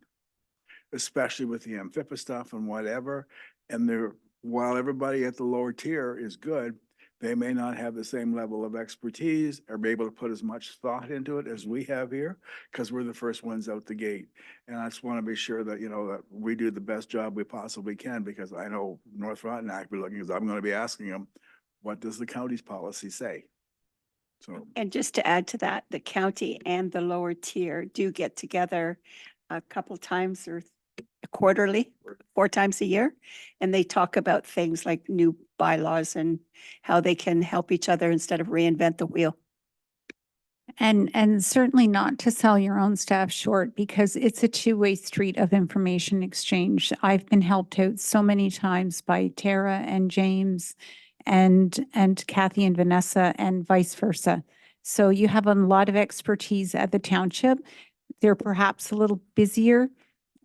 especially with the Amphipa stuff and whatever. And while everybody at the lower tier is good, they may not have the same level of expertise or be able to put as much thought into it as we have here, because we're the first ones out the gate. And I just want to be sure that, that we do the best job we possibly can, because I know North Frontenac will be looking, because I'm going to be asking them, what does the county's policy say? So. And just to add to that, the county and the lower tier do get together a couple times or quarterly, 4 times a year, and they talk about things like new bylaws and how they can help each other instead of reinvent the wheel. And certainly not to sell your own staff short, because it's a two-way street of information exchange. I've been helped out so many times by Tara and James and Kathy and Vanessa and vice versa. So you have a lot of expertise at the township. They're perhaps a little busier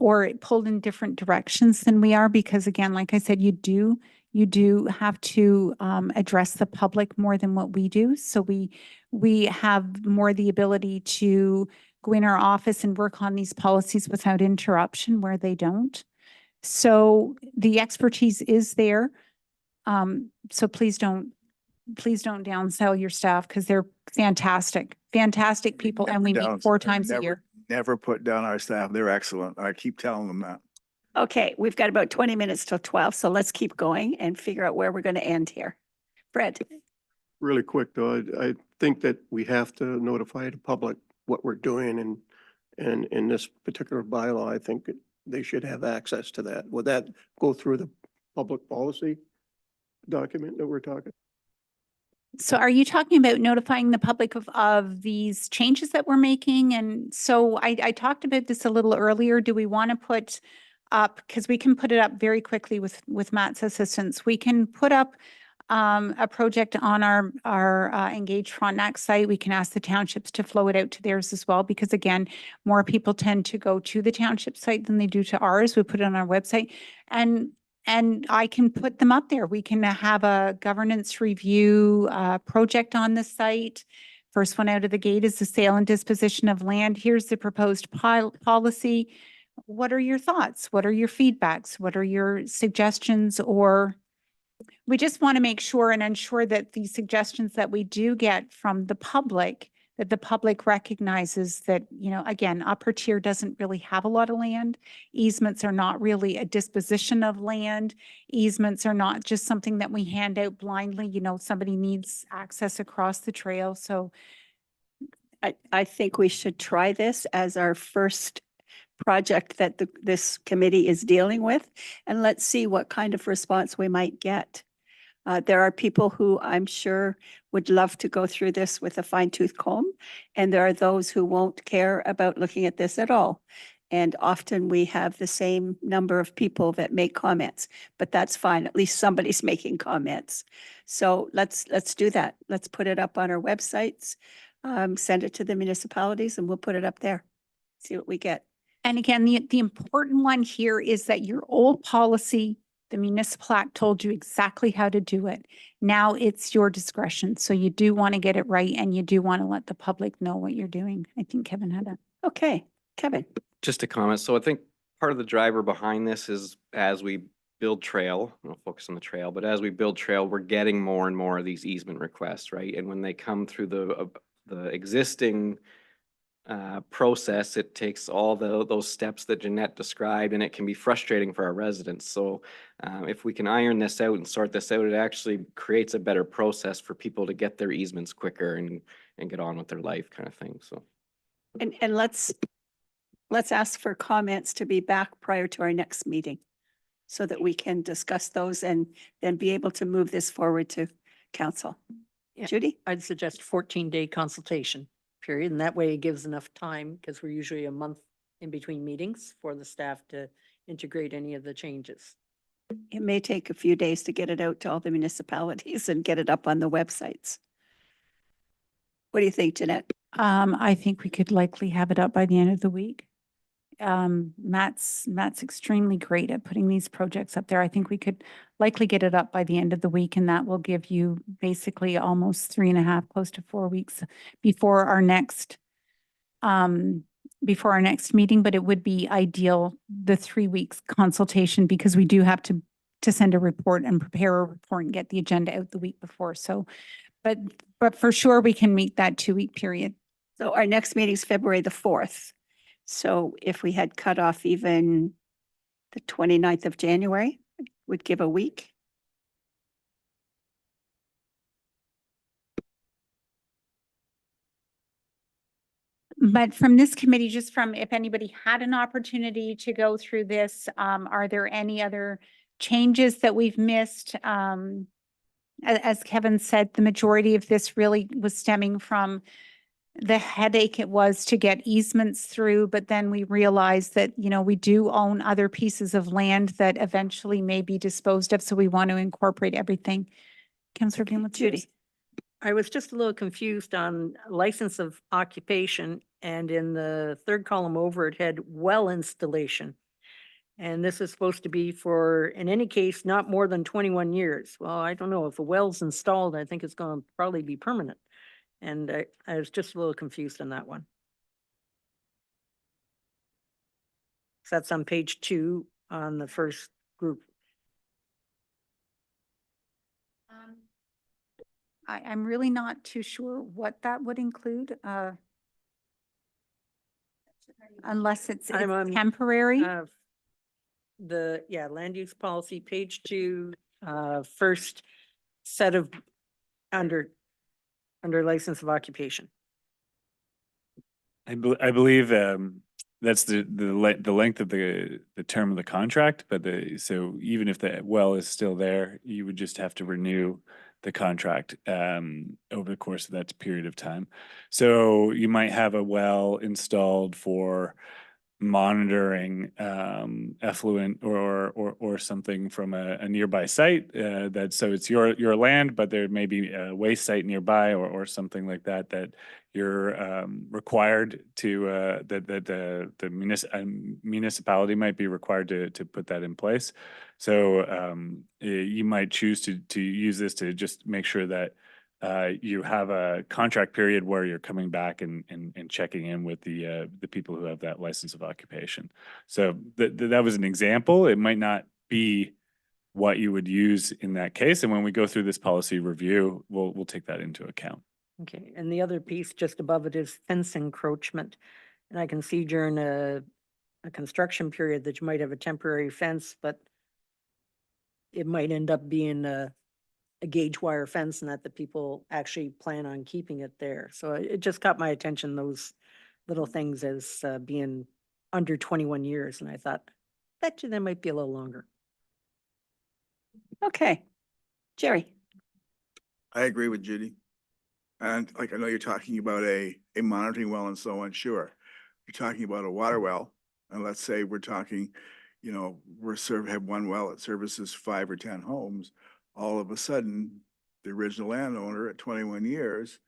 or pulled in different directions than we are, because again, like I said, you do have to address the public more than what we do. So we have more the ability to go in our office and work on these policies without interruption where they don't. So the expertise is there. So please don't downsell your staff, because they're fantastic people, and we meet 4 times a year. Never put down our staff. They're excellent. I keep telling them that. Okay, we've got about 20 minutes till 12, so let's keep going and figure out where we're going to end here. Fred? Really quick though, I think that we have to notify the public what we're doing And in this particular bylaw, I think they should have access to that. Would that go through the public policy document that we're talking? So are you talking about notifying the public of these changes that we're making? And so I talked about this a little earlier. Do we want to put up, because we can put it up very quickly with Matt's assistance. We can put up a project on our Engage Frontenac site. We can ask the townships to flow it out to theirs as well, because again, more people tend to go to the township site than they do to ours. We put it on our website, and I can put them up there. We can have a governance review project on the site. First one out of the gate is the sale and disposition of land. Here's the proposed policy. What are your thoughts? What are your feedbacks? What are your suggestions? Or we just want to make sure and ensure that the suggestions that we do get from the public, that the public recognizes that, you know, again, upper tier doesn't really have a lot of land. Easements are not really a disposition of land. Easements are not just something that we hand out blindly. You know, somebody needs access across the trail. So I think we should try this as our first project that this committee is dealing with, and let's see what kind of response we might get. There are people who I'm sure would love to go through this with a fine-tooth comb, and there are those who won't care about looking at this at all. And often we have the same number of people that make comments, but that's fine. At least somebody's making comments. So let's do that. Let's put it up on our websites, send it to the municipalities, and we'll put it up there. See what we get. and again, the important one here is that your old policy, the municipal act told you exactly how to do it. Now it's your discretion. So you do want to get it right, and you do want to let the public know what you're doing. I think Kevin had a. Okay, Kevin. Just a comment. So I think part of the driver behind this is as we build trail, I'll focus on the trail, but as we build trail, we're getting more and more of these easement requests, right? And when they come through the existing process, it takes all those steps that Jeanette described, and it can be frustrating for our residents. So if we can iron this out and sort this out, it actually creates a better process for people to get their easements quicker and get on with their life kind of thing. So. And let's ask for comments to be back prior to our next meeting so that we can discuss those and then be able to move this forward to council. Yeah. Judy? I'd suggest 14-day consultation period, and that way it gives enough time, because we're usually a month in between meetings, for the staff to integrate any of the changes. It may take a few days to get it out to all the municipalities and get it up on the websites. What do you think, Jeanette? I think we could likely have it up by the end of the week. Matt's extremely great at putting these projects up there. I think we could likely get it up by the end of the week, and that will give you basically almost 3.5, close to 4 weeks before our next meeting. But it would be ideal, the 3 weeks consultation, because we do have to send a report and prepare a report and get the agenda out the week before. So, but for sure we can meet that 2-week period. So our next meeting is February the 4th. So if we had cut off even the 29th of January, would give a week. But from this committee, just from, if anybody had an opportunity to go through this, are there any other changes that we've missed? As Kevin said, the majority of this really was stemming from the headache it was to get easements through, but then we realized that, you know, we do own other pieces of land that eventually may be disposed of, so we want to incorporate everything. Councillor Green, what's yours? Judy? I was just a little confused on license of occupation, and in the third column over, it had well installation. And this is supposed to be for, in any case, not more than 21 years. Well, I don't know, if a well's installed, I think it's going to probably be permanent. And I was just a little confused on that one. So that's on page 2 on the first group. I'm really not too sure what that would include, unless it's I'm on, temporary. Land use policy, page 2, first set of under license of occupation. I believe that's the length of the term of the contract, but so even if the well is still there, you would just have to renew the contract over the course of that period of time. So you might have a well installed for monitoring effluent or something from a nearby site that, so it's your land, but there may be a waste site nearby or something like that that you're required to that the municipality might be required to put that in place. So you might choose to use this to just make sure that you have a contract period where you're coming back and checking in with the people who have that license of occupation. So that was an example. It might not be what you would use in that case. And when we go through this policy review, we'll take that into account. Okay, and the other piece just above it is fence encroachment. And I can see during a construction period that you might have a temporary fence, but it might end up being a gauge wire fence and that the people actually plan on keeping it there. So it just caught my attention, those little things as being under 21 years. And I thought, bet you they might be a little longer. Okay. Jerry? I agree with Judy. And like, I know you're talking about a monitoring well and so on, sure. You're talking about a water well, and let's say we're talking, you know, have one well that services 5 or 10 homes. All of a sudden, the original landowner at 21 years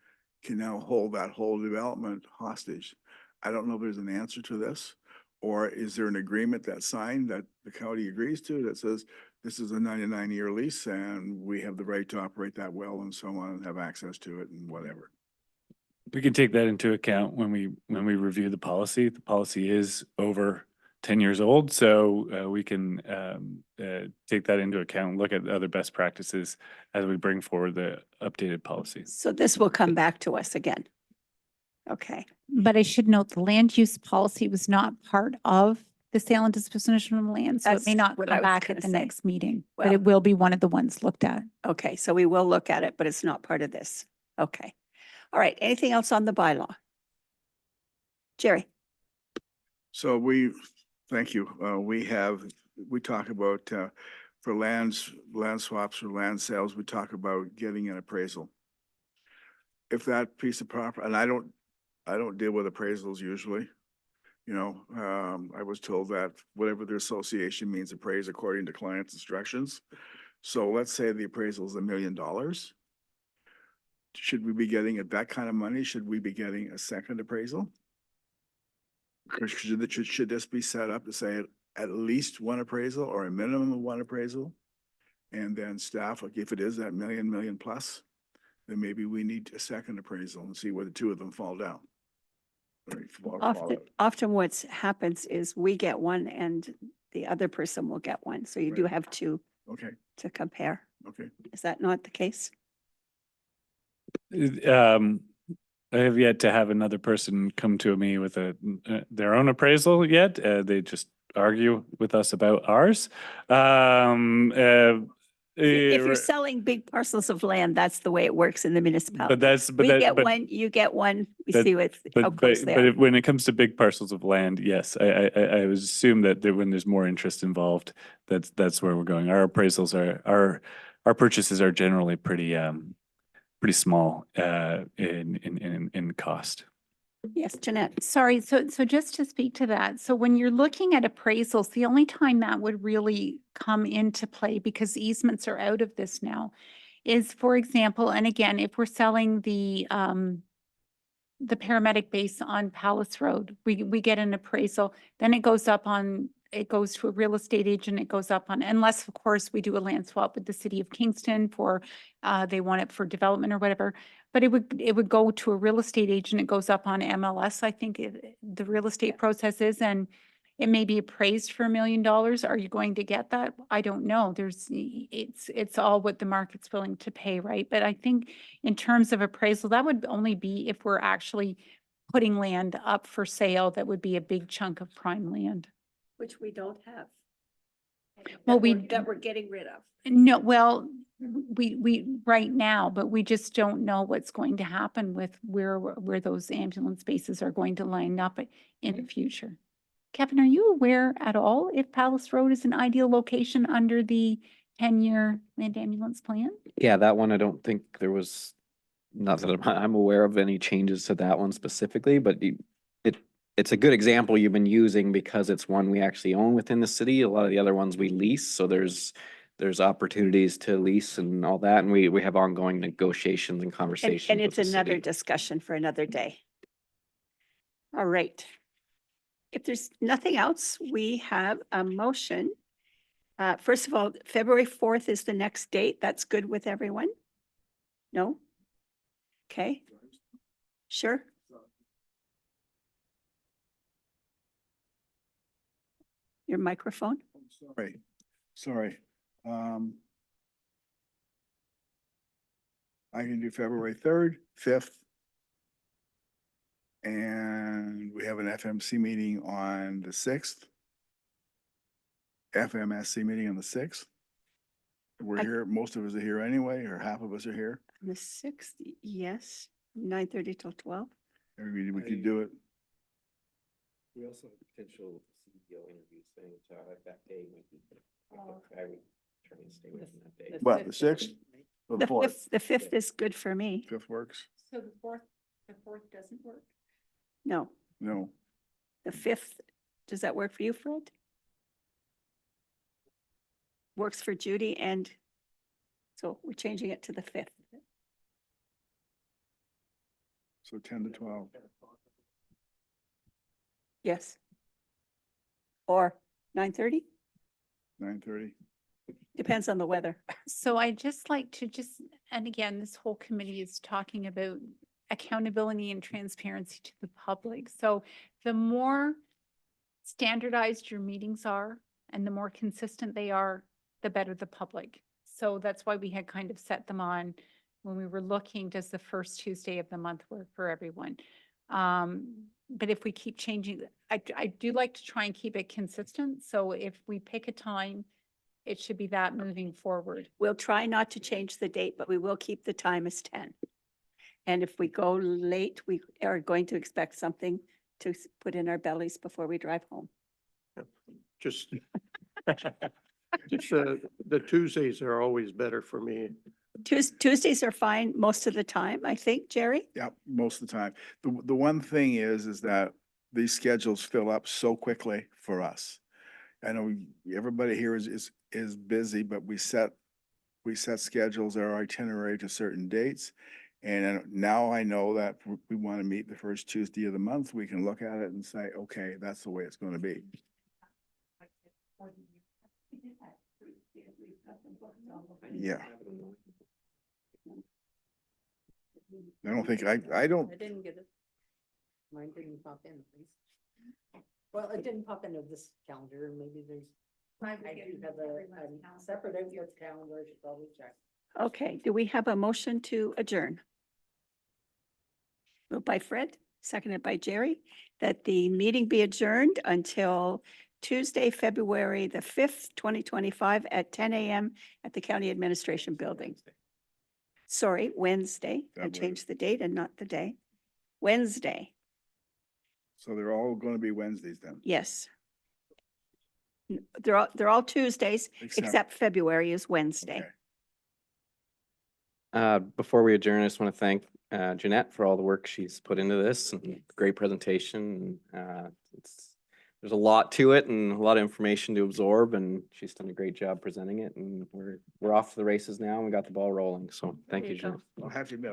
can now hold that whole development hostage. I don't know if there's an answer to this, or is there an agreement that's signed that the county agrees to that says this is a 99-year lease and we have the right to operate that well and so on and have access to it and whatever. We can take that into account when we review the policy. The policy is over 10 years old, so we can take that into account and look at other best practices as we bring forward the updated policy. So this will come back to us again. Okay. But I should note the land use policy was not part of the sale and disposition of land, so it may That's not what come I was back gonna at the say. next meeting, but Well- it will be one of the ones looked at. Okay, so we will look at it, but it's not part of this. Okay. All right. Anything else on the bylaw? Jerry? So thank you. We talk about, for land swaps or land sales, we talk about getting an appraisal. If that piece of property, and I don't deal with appraisals usually. You know, I was told that whatever the association means appraise according to client's instructions. So let's say the appraisal is $1 million. Should we be getting that kind of money? Should we be getting a second appraisal? Should this be set up to say at least one appraisal or a minimum of one appraisal? And then staff, like if it is that million plus, then maybe we need a second appraisal and see where the two of them fall down. Or fall out. Often what happens is we get one and the other person will get one. So you do Right. have two Okay, to compare. okay. Is that not the case? I have yet to have another person come to me with their own appraisal yet. They just argue with us about ours. If you're selling big parcels of land, that's the way it works in the municipality. We get one, you get one, we But- see how close they are. when it comes to big parcels of land, yes, I would assume that when there's more interest involved, that's where we're going. Our appraisals our purchases are generally pretty small in cost. Yes, Jeanette. Sorry, so just to speak to that, so when you're looking at appraisals, the only time that would really come into play, because easements are out of this now, is, for example, and again, if we're selling the paramedic base on Palace Road, we get an appraisal, then it goes to a real estate agent, it goes up on, unless of course we do a land swap with the city of Kingston for, they want it for development or whatever. But it would go to a real estate agent, it goes up on MLS, I think the real estate process is, and it may be appraised for $1 million. Are you going to get that? I don't know. It's all what the market's willing to pay, right? But I think in terms of appraisal, that would only be if we're actually putting land up for sale, that would be a big chunk of prime land. Which we don't have. Well, That we're getting rid of. No, well, we right now, but we just don't know what's going to happen with where those ambulance bases are going to line up in the future. Kevin, are you aware at all if Palace Road is an ideal location under the 10-year land ambulance plan? Yeah, that one, I don't think there was, not that I'm aware of any changes to that one specifically, but it's a good example you've been using because it's one we actually own within the city. A lot of the other ones we lease, so there's opportunities to lease and all that, and we have ongoing negotiations and conversations And with it's the another city. discussion for another day. All right. If there's nothing else, we have a motion. First of all, February 4th is the next date. That's good with everyone? No? Okay. Sure. Your microphone? Sorry. I can do February 3rd, 5th. And we have an FMC meeting on the 6th. FMSC meeting on the 6th. We're I- here, most of us are here anyway, or half of us are here. The 6th, yes, 9:30 till 12. Maybe we could do it. We also have potential CEO interviews thing, so that day might be. I would try and stay within that day. What, the 6th or the The 4th? 5th is good for me. 5th works? So the fourth doesn't work? No, No. the 5th, does that work for you, Fred? Works for Judy, and so we're changing it to the 5th. So 10 to 12. Yes. Or 9:30, 9:30. depends on the weather. So I just like to and again, this whole committee is talking about accountability and transparency to the public. So the more standardized your meetings are and the more consistent they are, the better the public. So that's why we had kind of set them on when we were looking, does the first Tuesday of the month work for everyone? But if we keep changing, I do like to try and keep it consistent. So if we pick a time, it should be that moving forward. We'll try not to change the date, but we will keep the time as 10. And if we go late, we are going to expect something to put in our bellies before we drive home. Just, the Tuesdays are always better for me. Tuesdays are fine most of the time, I think, Jerry? Yeah, most of the time. The one thing is that these schedules fill up so quickly for us. I know everybody here is busy, but we set schedules, our itinerary to certain dates. And now I know that we want to meet the first Tuesday of the month. We can look at it and say, okay, that's the way it's going to be. Yeah. I don't think, I don't, I didn't get it. Mine didn't pop in, please. Well, it didn't pop into this calendar, maybe there's. I do have a separate outlook calendar, I should probably check. Okay, do we have a motion to adjourn? Moved by Fred, seconded by Jerry, that the meeting be adjourned until Tuesday, February the 5th, 2025 at 10 a.m. at the County Administration Building. Sorry, Wednesday. I February. changed the date and not the day. Wednesday, so they're all going to be Wednesdays then. yes. They're all Tuesdays, except February is Wednesday. Okay. Before we adjourn, I just want to thank Jeanette for all the work she's put into this and great presentation. There's a lot to it and a lot of information to absorb, and she's done a great job presenting it. And we're off to the races now and we got the ball rolling. So thank There you, you go. Jeanette. I'll have to admit,